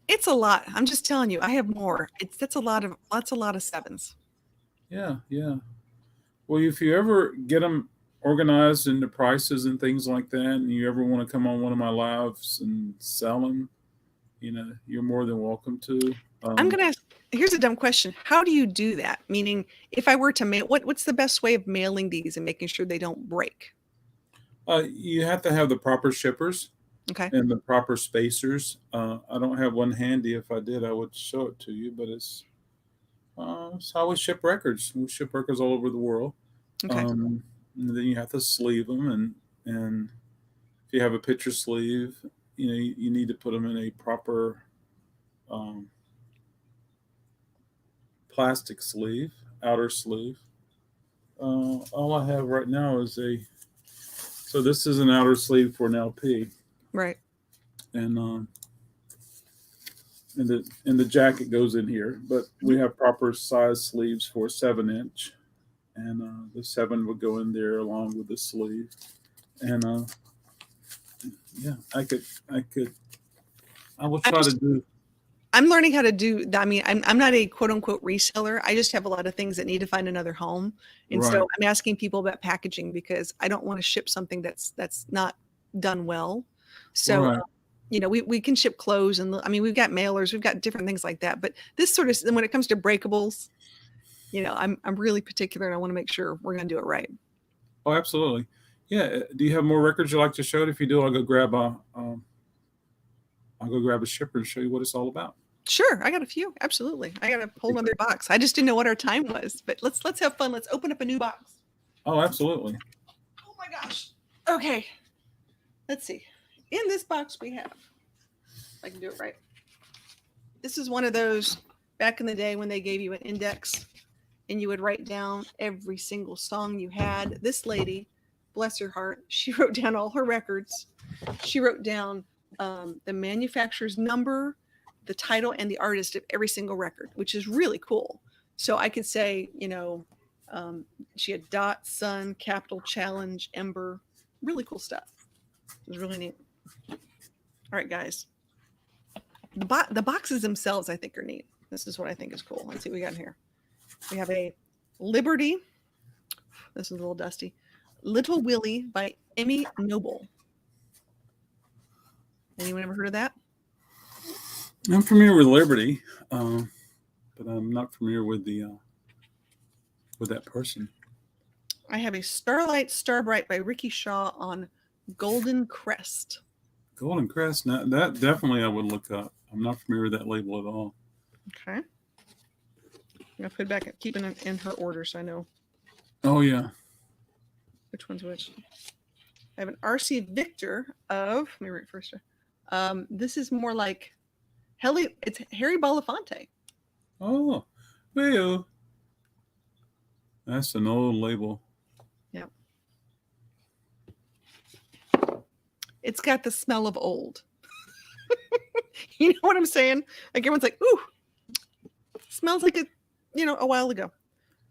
It's a lot. I'm just telling you, I have more. That's a lot of sevens. Yeah. Well, if you ever get them organized into prices and things like that, and you ever want to come on one of my lives and sell them, you're more than welcome to. I'm going to ask, here's a dumb question. How do you do that? Meaning, if I were to mail, what's the best way of mailing these and making sure they don't break? You have to have the proper shippers. Okay. And the proper spacers. I don't have one handy. If I did, I would show it to you. But it's how we ship records. We ship records all over the world. Okay. And then you have to sleeve them, and if you have a picture sleeve, you need to put them in a proper plastic sleeve, outer sleeve. All I have right now is so this is an outer sleeve for an LP. Right. and the jacket goes in here. But we have proper size sleeves for 7-inch, and the 7 would go in there along with the sleeve. And yeah, I will try to do. I'm learning how to do. I mean, I'm not a quote unquote reseller. I just have a lot of things that need to find another home, and so I'm asking people about packaging because I don't want to ship something that's not done well. So you know, we can ship clothes, and I mean, we've got mailers, we've got different things like that. But this sort of, when it comes to breakables, you know, I'm really particular, and I want to make sure we're going to do it right. Oh, absolutely. Yeah. Do you have more records you'd like to show? If you do, I'll go grab a shipper and show you what it's all about. Sure, I got a few. Absolutely, I got a whole other box. I just didn't know what our time was, but let's have fun. Let's open up a new box. Oh, absolutely. Oh my gosh. Okay, let's see. In this box we have, if I can do it right. This is one of those back in the day when they gave you an index and you would write down every single song you had. This lady, bless her heart, she wrote down all her records. She wrote down the manufacturer's number, the title, and the artist of every single record, which is really cool. So I could say, you know, she had Dot, Sun, Capital, Challenge, Ember, really cool stuff. It was really neat. All right, guys. The boxes themselves, I think, are neat. This is what I think is cool. Let's see what we got in here. We have a Liberty. This is a little dusty. Little Willie by Emmy Noble. Anyone ever heard of that? I'm familiar with Liberty, but I'm not familiar with that person. I have a Starlight Starbright by Ricky Shaw on Golden Crest. Golden Crest. Now, that definitely I would look up. I'm not familiar with that label at all. Okay. I'm going to put it back, keeping it in her order so I know. Oh, yeah. Which one's which? I have an RC Victor of, let me read first. This is more like, it's Harry Belafonte. Oh, well. That's an old label. Yeah. It's got the smell of old. You know what I'm saying? Like everyone's like, ooh, smells like it, you know, a while ago.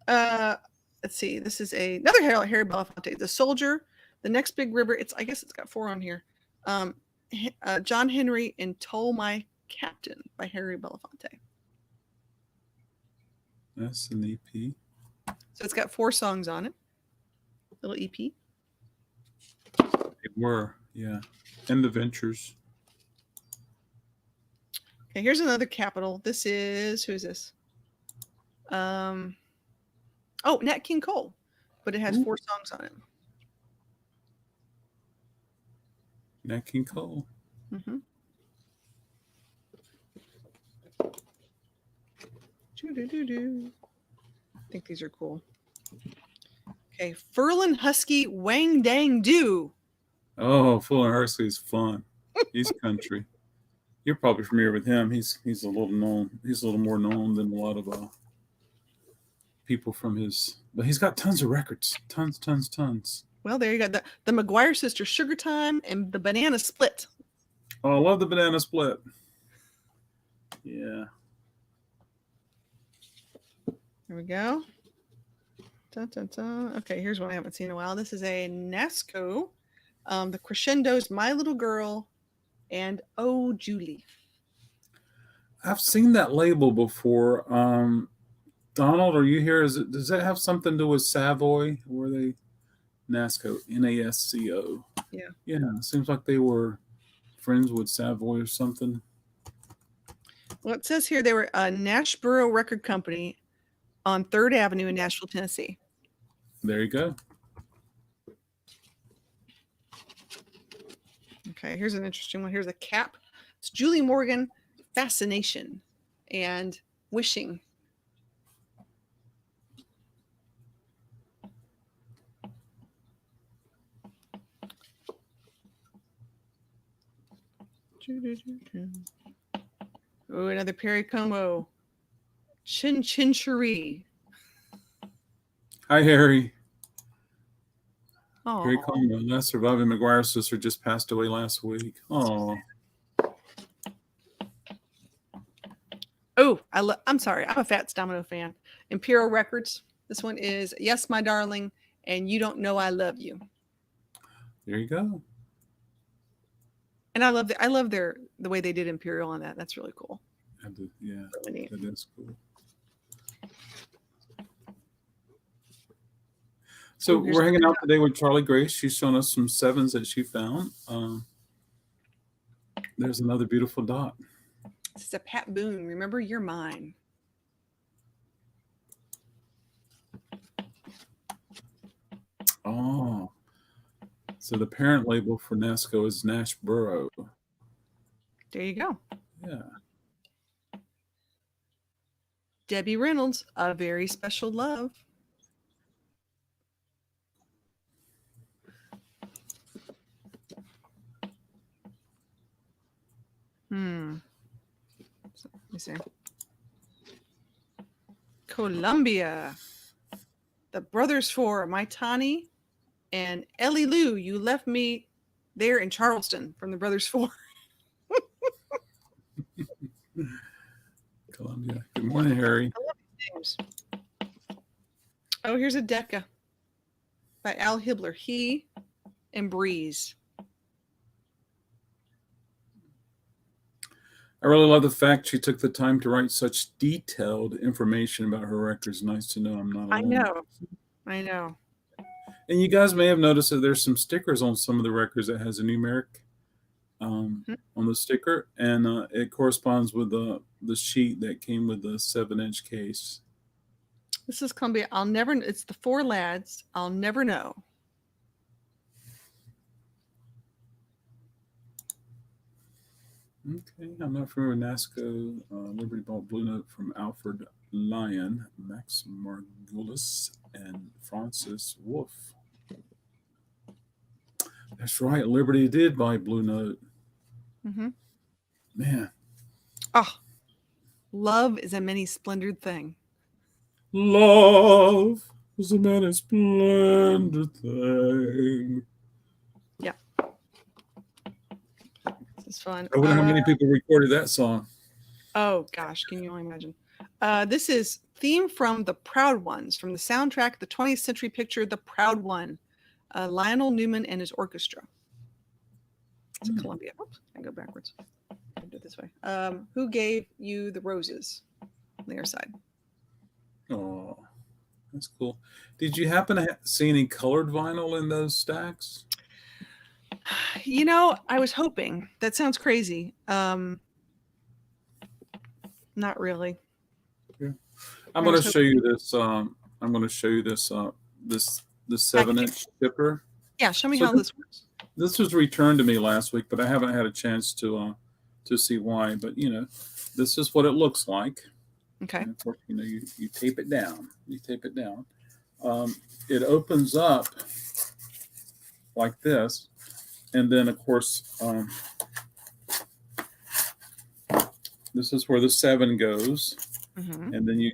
Let's see. This is another Harry Belafonte. The Soldier, The Next Big River. I guess it's got 4 on here. John Henry and Toll My Captain by Harry Belafonte. That's an EP. So it's got 4 songs on it. Little EP. They were, yeah. And the Ventures. Okay, here's another Capitol. This is, who is this? Oh, Nat King Cole, but it has 4 songs on it. Nat King Cole. Mm-hmm. I think these are cool. Okay, Ferlin Husky Wang Dang Do. Oh, Ferlin Husky is fun. He's country. You're probably familiar with him. He's a little known. He's a little more known than a lot of people from his. But he's got tons of records. Tons. Well, there you go. The McGuire Sisters, Sugar Time, and the Banana Split. Oh, I love the Banana Split. Yeah. There we go. Dun, dun, dun. Okay, here's one I haven't seen in a while. This is a NASCO. The Crescendos, My Little Girl, and Oh Julie. I've seen that label before. Donald, are you here? Does that have something to do with Savoy? Were they NASCO? NASCO. Yeah. Yeah. It seems like they were friends with Savoy or something. Well, it says here they were a Nashboro Record Company on 3rd Avenue in Nashville, Tennessee. There you go. Okay, here's an interesting one. Here's a Cap. It's Julie Morgan, Fascination, and Wishing. Oh, another Perry Como. Chin Chin Cherie. Hi, Harry. Oh, Perry Como, that surviving McGuire sister, just passed away last week. Oh, Oh, I'm sorry. I'm a Fats Domino fan. Imperial Records. This one is Yes, My Darling, and You Don't Know I Love You. There you go. And I love the way they did Imperial on that. That's really cool. Yeah, really that is cool. So we're hanging out today with Charlie Grace. She's shown us some 7s that she found. There's another beautiful dot. This is a Pat Boone. Remember, You're Mine. Oh, so the parent label for NASCO is Nashboro. There you go. Yeah. Debbie Reynolds, A Very Special Love. Let me see. Columbia. The Brothers Four, My Tani, and Ellie Lou, You Left Me There in Charleston from the Brothers Four. Columbia. Good morning, Harry. I love these names. Oh, here's a Decca by Al Hibbler. He and Breeze. I really love the fact she took the time to write such detailed information about her records. Nice to know I'm not alone. I know. And you guys may have noticed that there's some stickers on some of the records that has a numeric on the sticker, and it corresponds with the sheet that came with the 7-inch case. This is Columbia. It's the Four Lads. I'll Never Know. Okay, I'm not familiar with NASCO. Liberty Ball Blue Note from Alfred Lyon, Max Margulis, and Francis Wolf. That's right, Liberty did buy Blue Note. Man. Oh, love is a many splendored thing. Love is a many splendid thing. Yeah. This is fun. I wonder how many people recorded that song. Oh, gosh. Can you only imagine? This is theme from The Proud Ones, from the soundtrack, the 20th Century Picture, The Proud One. Lionel Newman and his orchestra. It's a Columbia. Oops, I go backwards. I do it this way. Who Gave You the Roses? On the other side. Oh, that's cool. Did you happen to see any colored vinyl in those stacks? You know, I was hoping. That sounds crazy. Not really. Yeah. I'm going to show you this. I'm going to show you this. The 7-inch chipper. Yeah, show me how this works. This was returned to me last week, but I haven't had a chance to see why. But you know, this is what it looks like. Okay. And of course, you know, you tape it down. You tape it down. It opens up like this, and then of course, this is where the 7 goes, and then you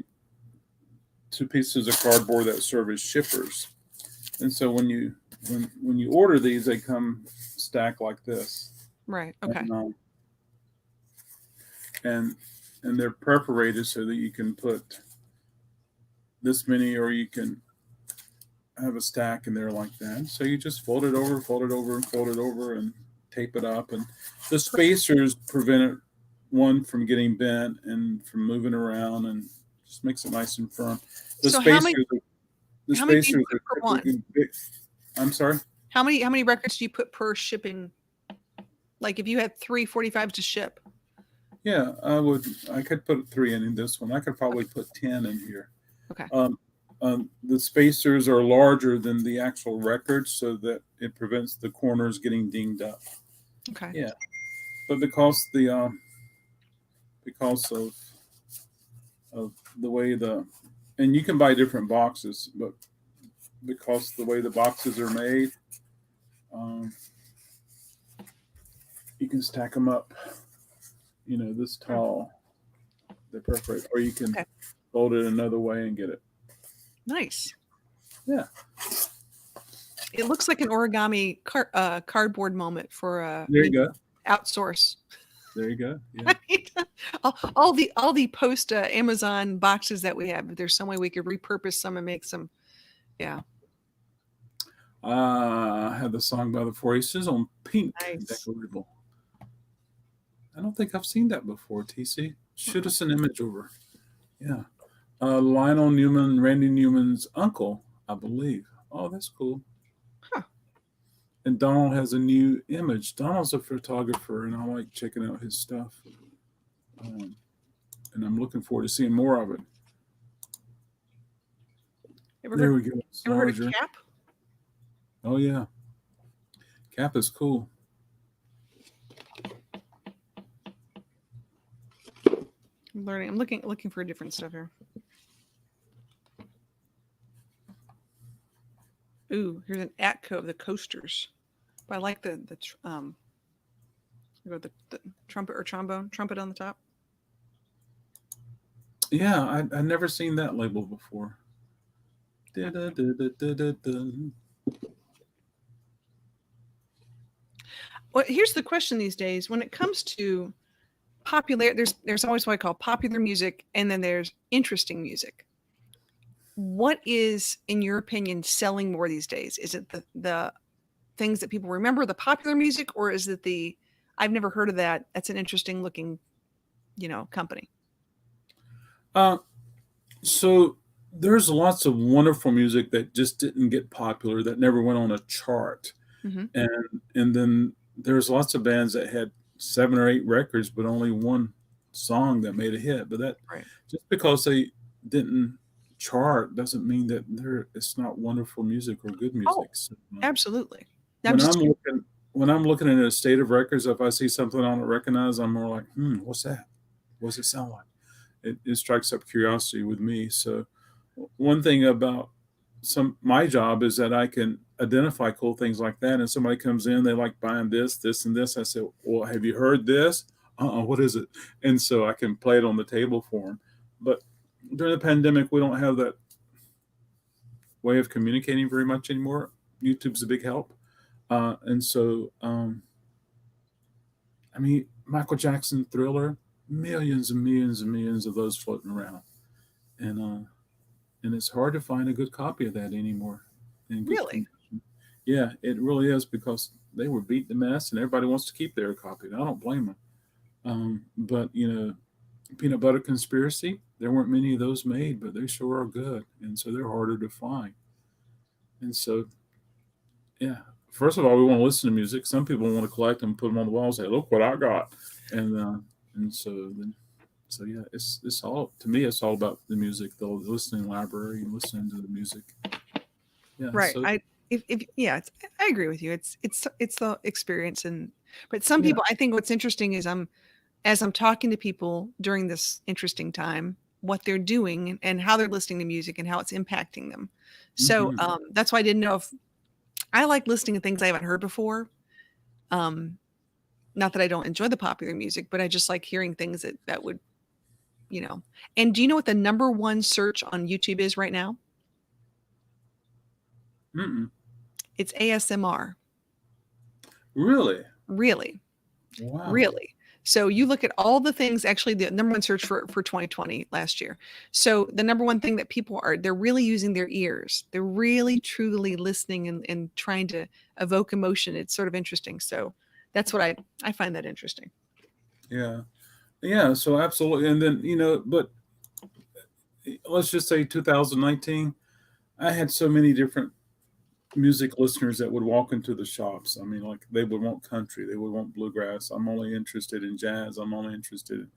2 pieces of cardboard that serve as shippers. And so when you order these, they come stacked like this. Right. Okay. And they're perforated so that you can put this many, or you can have a stack in there like that. So you just fold it over, and tape it up. And the spacers prevent one from getting bent and from moving around, and just makes it nice and firm. The spacers are per one? big. I'm sorry? How many records do you put per shipping? Like if you had 3 45s to ship? Yeah, I could put 3 in this one. I could probably put 10 in here. Okay. The spacers are larger than the actual records, so that it prevents the corners getting dinged up. Okay. Yeah, but because of the way and you can buy different boxes, but because the way the boxes are made, you can stack them up, you know, this tall. They're perfect. Or you can fold it another way and get it. Nice. Yeah. It looks like an origami cardboard moment for there you go. Outsource. There you go. Yeah. All the post Amazon boxes that we have. There's some way we could repurpose some and make some. Yeah. I had the song by the Four Aces on pink Nice. decoratable. I don't think I've seen that before, TC. Shoot us an image over. Yeah. Lionel Newman, Randy Newman's uncle, I believe. Oh, that's cool. Huh. And Donald has a new image. Donald's a photographer, and I like checking out his stuff. And I'm looking forward to seeing more of it. There we go. Ever heard of Cap? Oh, yeah. Cap is cool. I'm learning. I'm looking for different stuff here. Ooh, here's an Atco of the coasters. But I like the trumpet or trombone, trumpet on the top. Yeah, I never seen that label before. Well, here's the question these days. When it comes to popular, there's always what I call popular music, and then there's interesting music. What is, in your opinion, selling more these days? Is it the things that people remember, the popular music, or is it the I've never heard of that? That's an interesting looking, company. So there's lots of wonderful music that just didn't get popular, that never went on a chart. Mm-hmm. And then there's lots of bands that had 7 or 8 records, but only one song that made a hit. But that just because they didn't chart doesn't mean that it's not wonderful music or good music. Oh, so, absolutely. When I'm looking at a state of records, if I see something I don't recognize, I'm more like, what's that? What's it sound like? It strikes up curiosity with me. So one thing about my job is that I can identify cool things like that. And somebody comes in, they like buying this, this, and this. I say, well, have you heard this? What is it? And so I can play it on the table for them. But during the pandemic, we don't have that way of communicating very much anymore. YouTube's a big help. And so, Michael Jackson, Thriller, millions and millions and millions of those floating around. And it's hard to find a good copy of that anymore. Really? Yeah, it really is, because they were beat to mess and everybody wants to keep their copy. And I don't blame them. But, Peanut Butter Conspiracy, there weren't many of those made, but they sure are good. And so they're harder to find. And so, yeah, first of all, we want to listen to music. Some people want to collect them, put them on the wall and say, look what I got. And so yeah, it's all, to me, it's all about the music, the listening library and listening to the music. Yeah, right. So, I agree with you. It's the experience, but some people, I think what's interesting is as I'm talking to people during this interesting time, what they're doing and how they're listening to music and how it's impacting them. So that's why I didn't know if I like listening to things I haven't heard before. Not that I don't enjoy the popular music, but I just like hearing things that would, And do you know what the number one search on YouTube is right now? It's ASMR. Really? Really. Wow. Really. So you look at all the things, actually the number one search for 2020 last year. So the number one thing that people they're really using their ears. They're really truly listening and trying to evoke emotion. It's sort of interesting. So that's what I find that interesting. Yeah. Yeah. So absolutely. And then, but let's just say 2019, I had so many different music listeners that would walk into the shops. I mean, like, they would want country, they would want bluegrass. I'm only interested in jazz. I'm only interested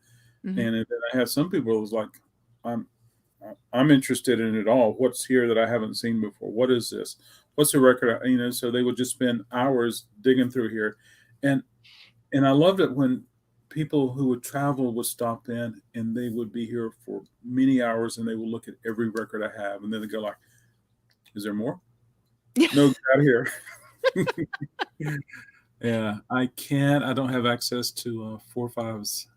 in, and then I had some people who was like, I'm interested in it all. What's here that I haven't seen before? What is this? What's the record? So they would just spend hours digging through here, and I loved it when people who would travel would stop in and they would be here for many hours and they would look at every record I have, and then they go like, is there more? No, get out of here. Yeah, I don't have access to 4.5s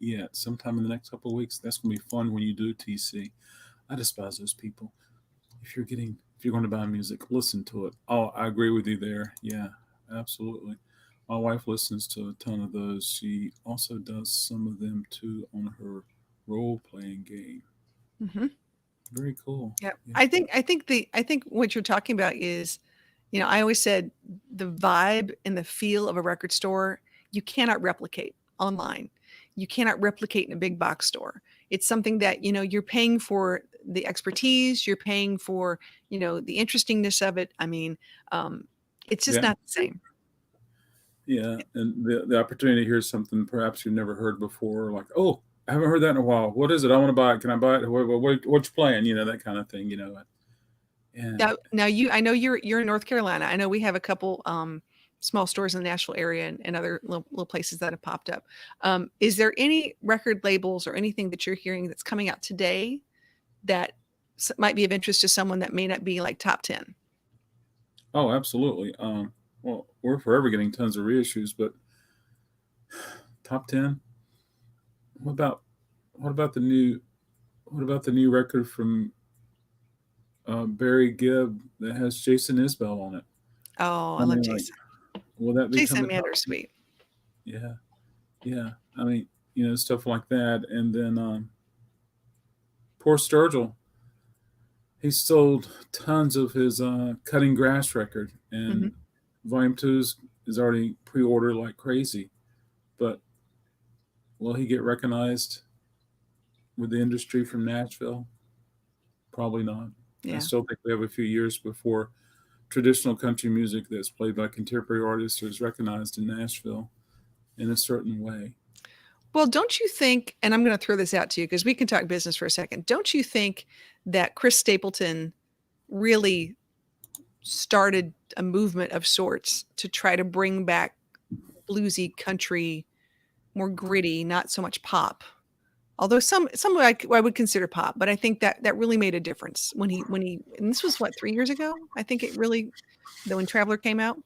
yet. Sometime in the next couple of weeks. That's going to be fun when you do, TC. I despise those people. If you're going to buy music, listen to it. Oh, I agree with you there. Yeah, absolutely. My wife listens to a ton of those. She also does some of them too on her role playing game. Mm-hmm. Very cool. Yeah. Yeah. I think what you're talking about is, I always said the vibe and the feel of a record store, you cannot replicate online. You cannot replicate in a big box store. It's something that, you're paying for the expertise, you're paying for, the interestingness of it. I mean, it's just Yeah. not the same. Yeah. And the opportunity to hear something perhaps you've never heard before, like, oh, I haven't heard that in a while. What is it? I want to buy it. Can I buy it? What's you playing? That kind of thing, And Now I know you're in North Carolina. I know we have a couple small stores in the Nashville area and other little places that have popped up. Is there any record labels or anything that you're hearing that's coming out today that might be of interest to someone that may not be like top 10? oh, absolutely. Well, we're forever getting tons of reissues, but top 10. What about what about the new what about the new record from Barry Gibb that has Jason Isbell on it? Oh, I I love mean, like, Jason. will that become Jason a top? Mander's sweet. Yeah, yeah. I mean, stuff like that. And then poor Sturgill, he sold tons of his Cutting Grass record, Hmm. and Volume 2 is already pre-ordered like crazy. But will he get recognized with the industry from Nashville? Probably not. I Yeah. still think we have a few years before traditional country music that's played by contemporary artists is recognized in Nashville in a certain way. Well, don't you think, and I'm going to throw this out to you because we can talk business for a second. Don't you think that Chris Stapleton really started a movement of sorts to try to bring back bluesy country, more gritty, not so much pop? Although some I would consider pop, but I think that really made a difference when he and this was what, 3 years ago? I think it really, when Traveler came out.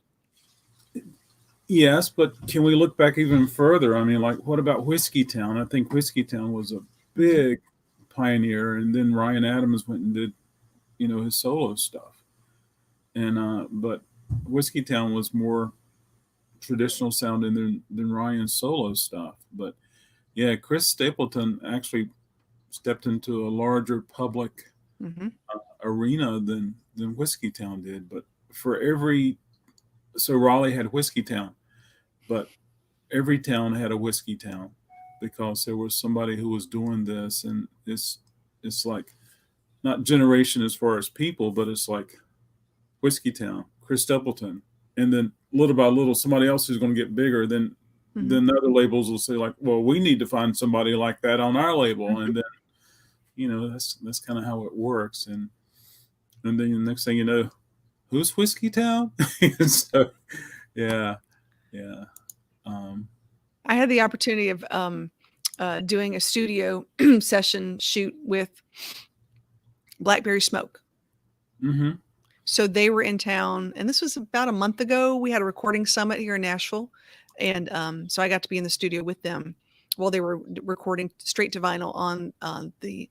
Yes, but can we look back even further? I mean, like, what about Whiskey Town? I think Whiskey Town was a Mhm. big pioneer, and then Ryan Adams went and did, his solo stuff. And but Whiskey Town was more traditional sounding than Ryan's solo stuff. But yeah, Chris Stapleton actually stepped into a larger public Mhm. arena than Whiskey Town did. But for every so Raleigh had Whiskey Town, but every town had a Whiskey Town because there was somebody who was doing this, and it's like not generation as far as people, but it's like Whiskey Town, Chris Stapleton, and then little by little, somebody else who's going to get bigger. Mhm. Then other labels will say like, well, we need to find somebody like that on our label, Mhm. and then that's kind of how it works. And then the next thing you know, who's Whiskey Town? So yeah, yeah. Um, I had the opportunity of doing a studio session shoot with Blackberry Smoke. mm-hmm. So they were in town, and this was about a month ago. We had a recording summit here in Nashville, and so I got to be in the studio with them while they were recording straight to vinyl on the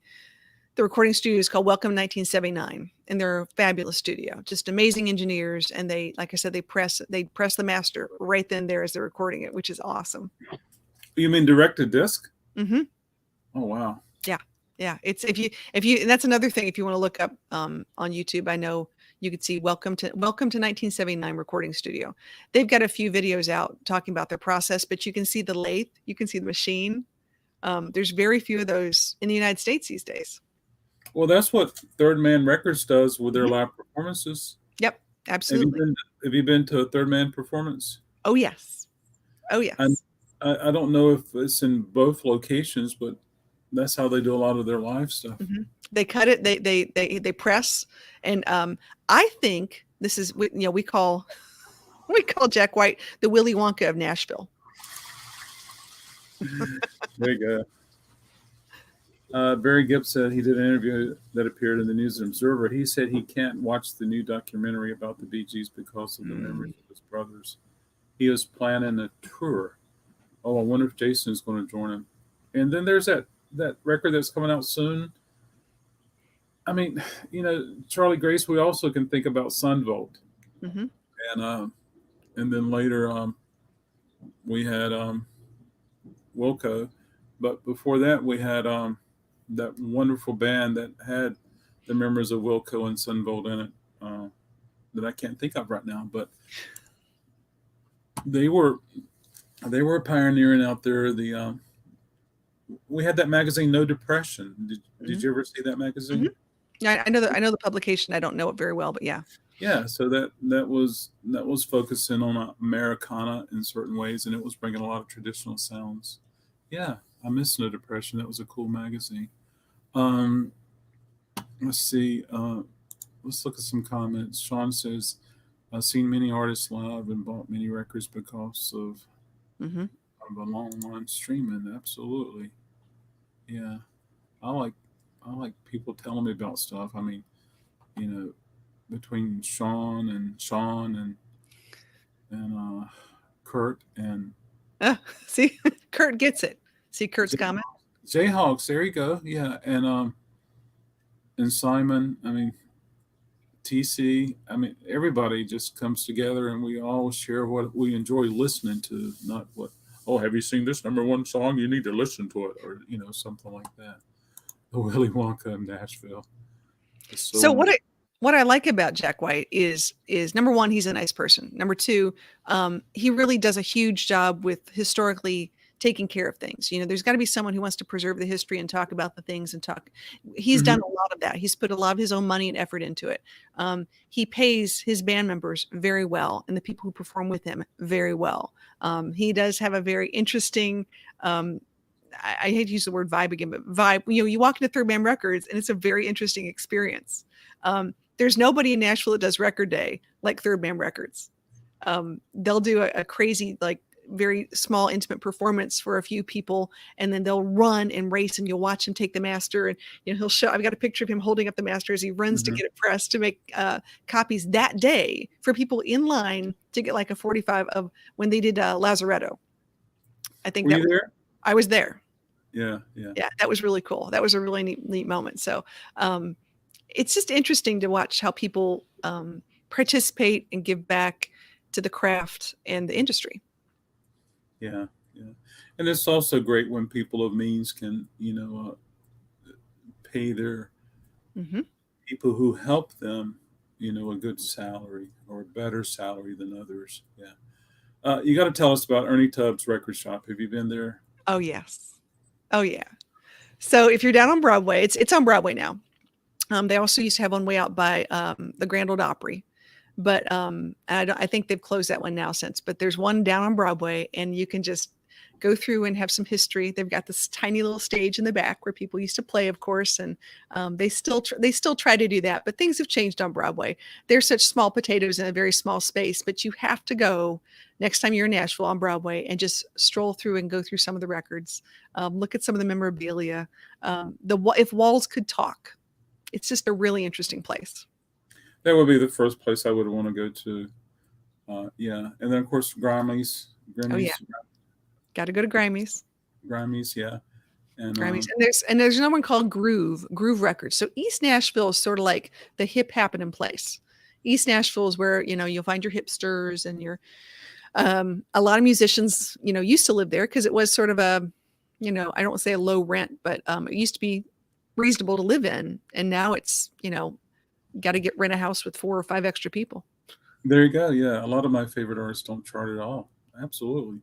recording studio is called Welcome 1979, and they're a fabulous studio, just amazing engineers. And they, like I said, they press the master right then there as they're recording it, which is awesome. You mean direct to disc? Hmm. Oh wow. Yeah, yeah. It's if you and that's another thing. If you want to look up on YouTube, I know you could see Welcome to 1979 recording studio. They've got a few videos out talking about their process, but you can see the lathe, you can see the machine. There's very few of those in the United States these days. Well, that's what Third Man Records does with their Mhm. live performances. Yep, Have you absolutely. been Have you been to a Third Man performance? Oh yes. Oh And yes. I don't know if it's in both locations, but that's how they do a lot of their live stuff. Mhm. They cut it. They press, and I think this is we call we call Jack White the Willy Wonka of Nashville. There you go. Barry Gibb said he did an interview that appeared in the News and Observer. He said he can't watch the new documentary about the Bee Gees because of the memories of his brothers. He was planning a tour. Oh, I wonder if Jason is going to join him. And then there's that record that's coming out soon. I mean, Charlie Grace. We also can think about Sunvolt, Mm-hmm. and and then later. we had Wilco, but before that we had that wonderful band that had the members of Wilco and Sunvolt in it that I can't think of right now, but they were pioneering out there. The we had that magazine, No Depression. Did you ever see that magazine? Yeah, I know the publication. I don't know it very well, but yeah. Yeah, so that was focusing on Americana in certain ways, and it was bringing a lot of traditional sounds. Yeah, I miss No Depression. That was a cool magazine. Um, let's see. Let's look at some comments. Sean says, "I've seen many artists live and bought many records because of a long line streaming." Absolutely. Yeah, I like I like people telling me about stuff. I mean, you know, between Sean and Kurt and See, Kurt gets it. See Kurt's comment. Jayhawks. There you go. Yeah, and Simon. I mean, TC. I mean, everybody just comes together and we all share what we enjoy listening to, not what. Oh, have you seen this #1 song? You need to listen to it, or something like that. The Willy Wonka in Nashville. So what I like about Jack White is number one, he's a nice person. Number two, he really does a huge job with historically taking care of things. There's got to be someone who wants to preserve the history and talk about the things and talk. He's done a lot of that. He's put a lot of his own money and effort into it. He pays his band members very well and the people who perform with him very well. He does have a very interesting, I hate to use the word vibe again, but vibe. You walk into Third Man Records and it's a very interesting experience. There's nobody in Nashville that does record day like Third Man Records. They'll do a crazy, like very small, intimate performance for a few people, and then they'll run and race, and you'll watch him take the master, and he'll show. I've got a picture of him holding up the master as he runs to get it pressed to make copies that day for people in line to get like a 45 of when they did Lazaretto. I think Were you there? I was there. Yeah. That was really cool. That was a really neat moment. So it's just interesting to watch how people participate and give back to the craft and the industry. Yeah. And it's also great when people of means can, pay their people who help them, a good salary or a better salary than others. Yeah. You got to tell us about Ernie Tubbs Record Shop. Have you been there? Oh, yes. Oh, yeah. So if you're down on Broadway, it's on Broadway now. They also used to have one way out by the Grand Ole Opry. But I think they've closed that one now since. But there's one down on Broadway, and you can just go through and have some history. They've got this tiny little stage in the back where people used to play, of course, and they still try to do that. But things have changed on Broadway. They're such small potatoes in a very small space. But you have to go next time you're in Nashville on Broadway and just stroll through and go through some of the records, look at some of the memorabilia. If walls could talk, it's just a really interesting place. That would be the first place I would want to go to. Yeah. And then, of course, Grammys. Oh, yeah. Got to go to Grammys. Grammys, yeah. And, Grammys. And there's another one called Groove Records. So East Nashville is sort of like the hip happening place. East Nashville is where, you'll find your hipsters and your a lot of musicians, used to live there because it was sort of a, I don't want to say a low rent, but it used to be reasonable to live in. And now it's, got to rent a house with 4 or 5 extra people. There you go. Yeah. A lot of my favorite artists don't chart at all. Absolutely.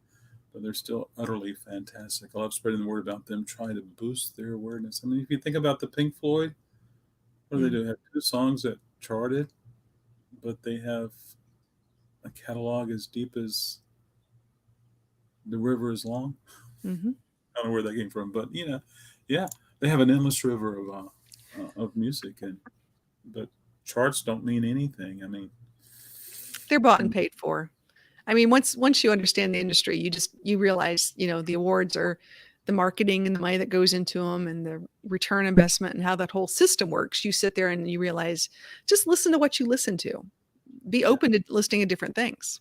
But they're still utterly fantastic. I love spreading the word about them, trying to boost their awareness. I mean, if you think about the Pink Floyd, what do they do? Have 2 songs that charted, but they have a catalog as deep as the river is long. I don't know where that came from, but yeah, they have an endless river of music, but charts don't mean anything. I mean, they're bought and paid for. I mean, once you understand the industry, you realize, the awards are the marketing and the money that goes into them and the return investment and how that whole system works. You sit there and you realize, just listen to what you listen to. Be open to listening to different things.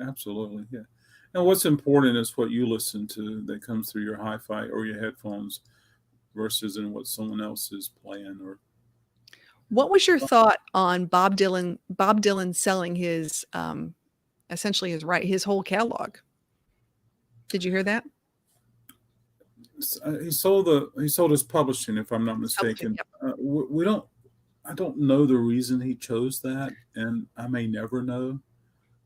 Absolutely. Yeah. And what's important is what you listen to that comes through your hi-fi or your headphones versus in what someone else is playing. Or what was your thought on Bob Dylan selling his essentially his whole catalog? Did you hear that? He sold his publishing, if I'm not mistaken. Yep. I don't know the reason he chose that, and I may never know.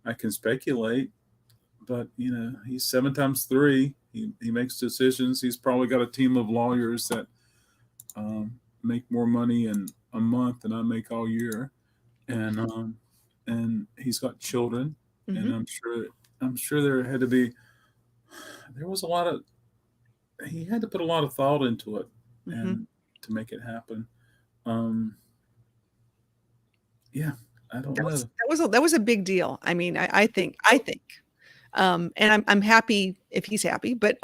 I can speculate, but he's 7 times 3. He makes decisions. He's probably got a team of lawyers that make more money in a month than I make all year, and he's got children, and I'm sure there was a lot of he had to put a lot of thought into it and to make it happen. Yeah, I don't know. That was a big deal. I mean, I think, and I'm happy if he's happy, but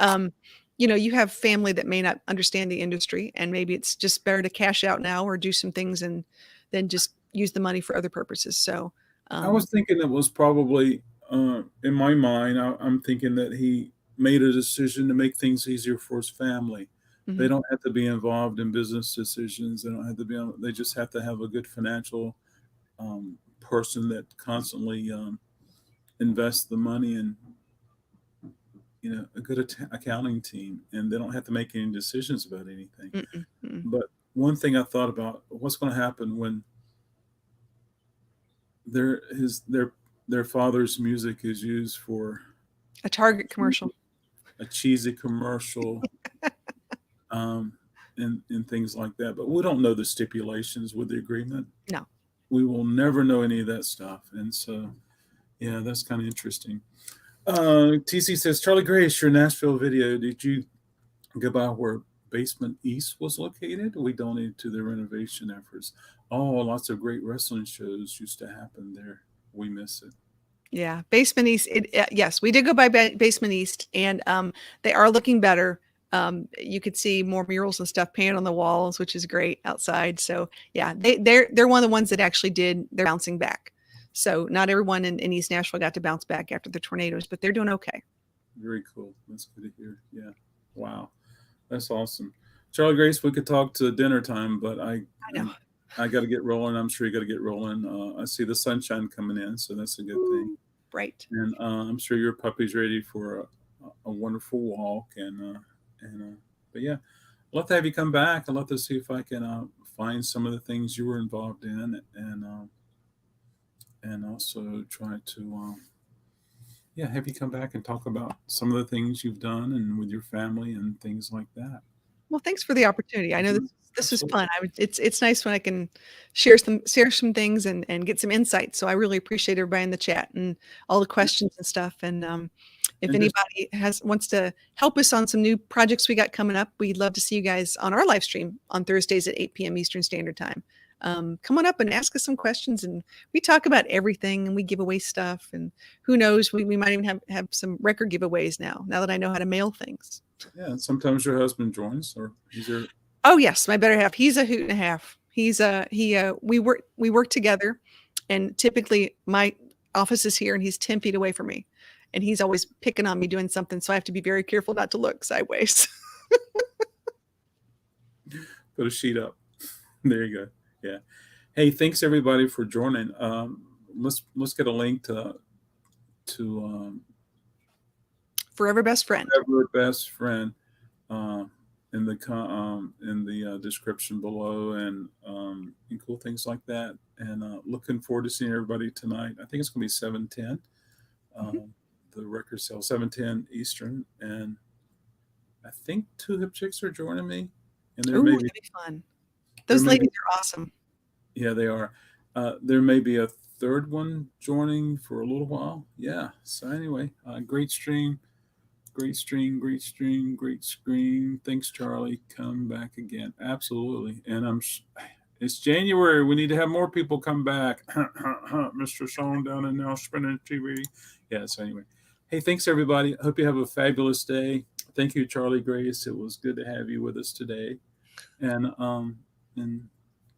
you have family that may not understand the industry, and maybe it's just better to cash out now or do some things and then just use the money for other purposes. So I was thinking it was probably in my mind. I'm thinking that he made a decision to make things easier for his family. They don't have to be involved in business decisions. They don't have to be. They just have to have a good financial person that constantly invests the money in a good accounting team, and they don't have to make any decisions about anything. But one thing I thought about, what's going to happen when their father's music is used for a Target commercial, a cheesy commercial, and things like that. But we don't know the stipulations with the agreement. No. We will never know any of that stuff. And so, yeah, that's kind of interesting. TC says, Charlie Grace, your Nashville video, did you go by where Basement East was located? We donated to the renovation efforts. Oh, lots of great wrestling shows used to happen there. We miss it. Yeah, Basement East. Yes, we did go by Basement East, and they are looking better. You could see more murals and stuff painted on the walls, which is great outside. So yeah, they're one of the ones that actually they're bouncing back. So not everyone in East Nashville got to bounce back after the tornadoes, but they're doing okay. Very cool. That's good to hear. Yeah. Wow. That's awesome. Charlie Grace, we could talk to dinner time, but I know. I got to get rolling. I'm sure you got to get rolling. I see the sunshine coming in, so that's a good thing. Right. And I'm sure your puppy's ready for a wonderful walk. But yeah, I'd love to have you come back. I'd love to see if I can find some of the things you were involved in, and also try to have you come back and talk about some of the things you've done and with your family and things like that. Well, thanks for the opportunity. I know this is fun. It's nice when I can share some things and get some insight. So I really appreciate everybody in the chat and all the questions and stuff. And if anybody wants to help us on some new projects we got coming up, we'd love to see you guys on our live stream on Thursdays at 8 p.m. Eastern Standard Time. Come on up and ask us some questions, and we talk about everything, and we give away stuff, and who knows, we might even have some record giveaways now that I know how to mail things. Yeah, and sometimes your husband joins, or he's your... Oh yes, my better half. He's a hoot and a half. We work together, and typically my office is here, and he's 10 feet away from me, and he's always picking on me doing something, so I have to be very careful not to look sideways. Put a sheet up. There you go. Yeah. Hey, thanks everybody for joining. Let's get a link to Furever Best Friend. Furever Best Friend in the description below, and cool things like that. And looking forward to seeing everybody tonight. I think it's going to be 7:10. The record sale 7:10 Eastern, and I think 2 Hip Chicks are joining me. And that'd be fun. Those ladies are awesome. Yeah, they are. There may be a third one joining for a little while. Yeah. So anyway, great stream. Thanks, Charlie. Come back again. Absolutely. And it's January. We need to have more people come back. Mr. Sean down and now spinning TV. Yeah. So anyway, hey, thanks everybody. I hope you have a fabulous day. Thank you, Charlie Grace. It was good to have you with us today. And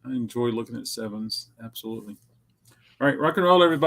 I enjoy looking at sevens. Absolutely. All right. Rock and roll, everybody.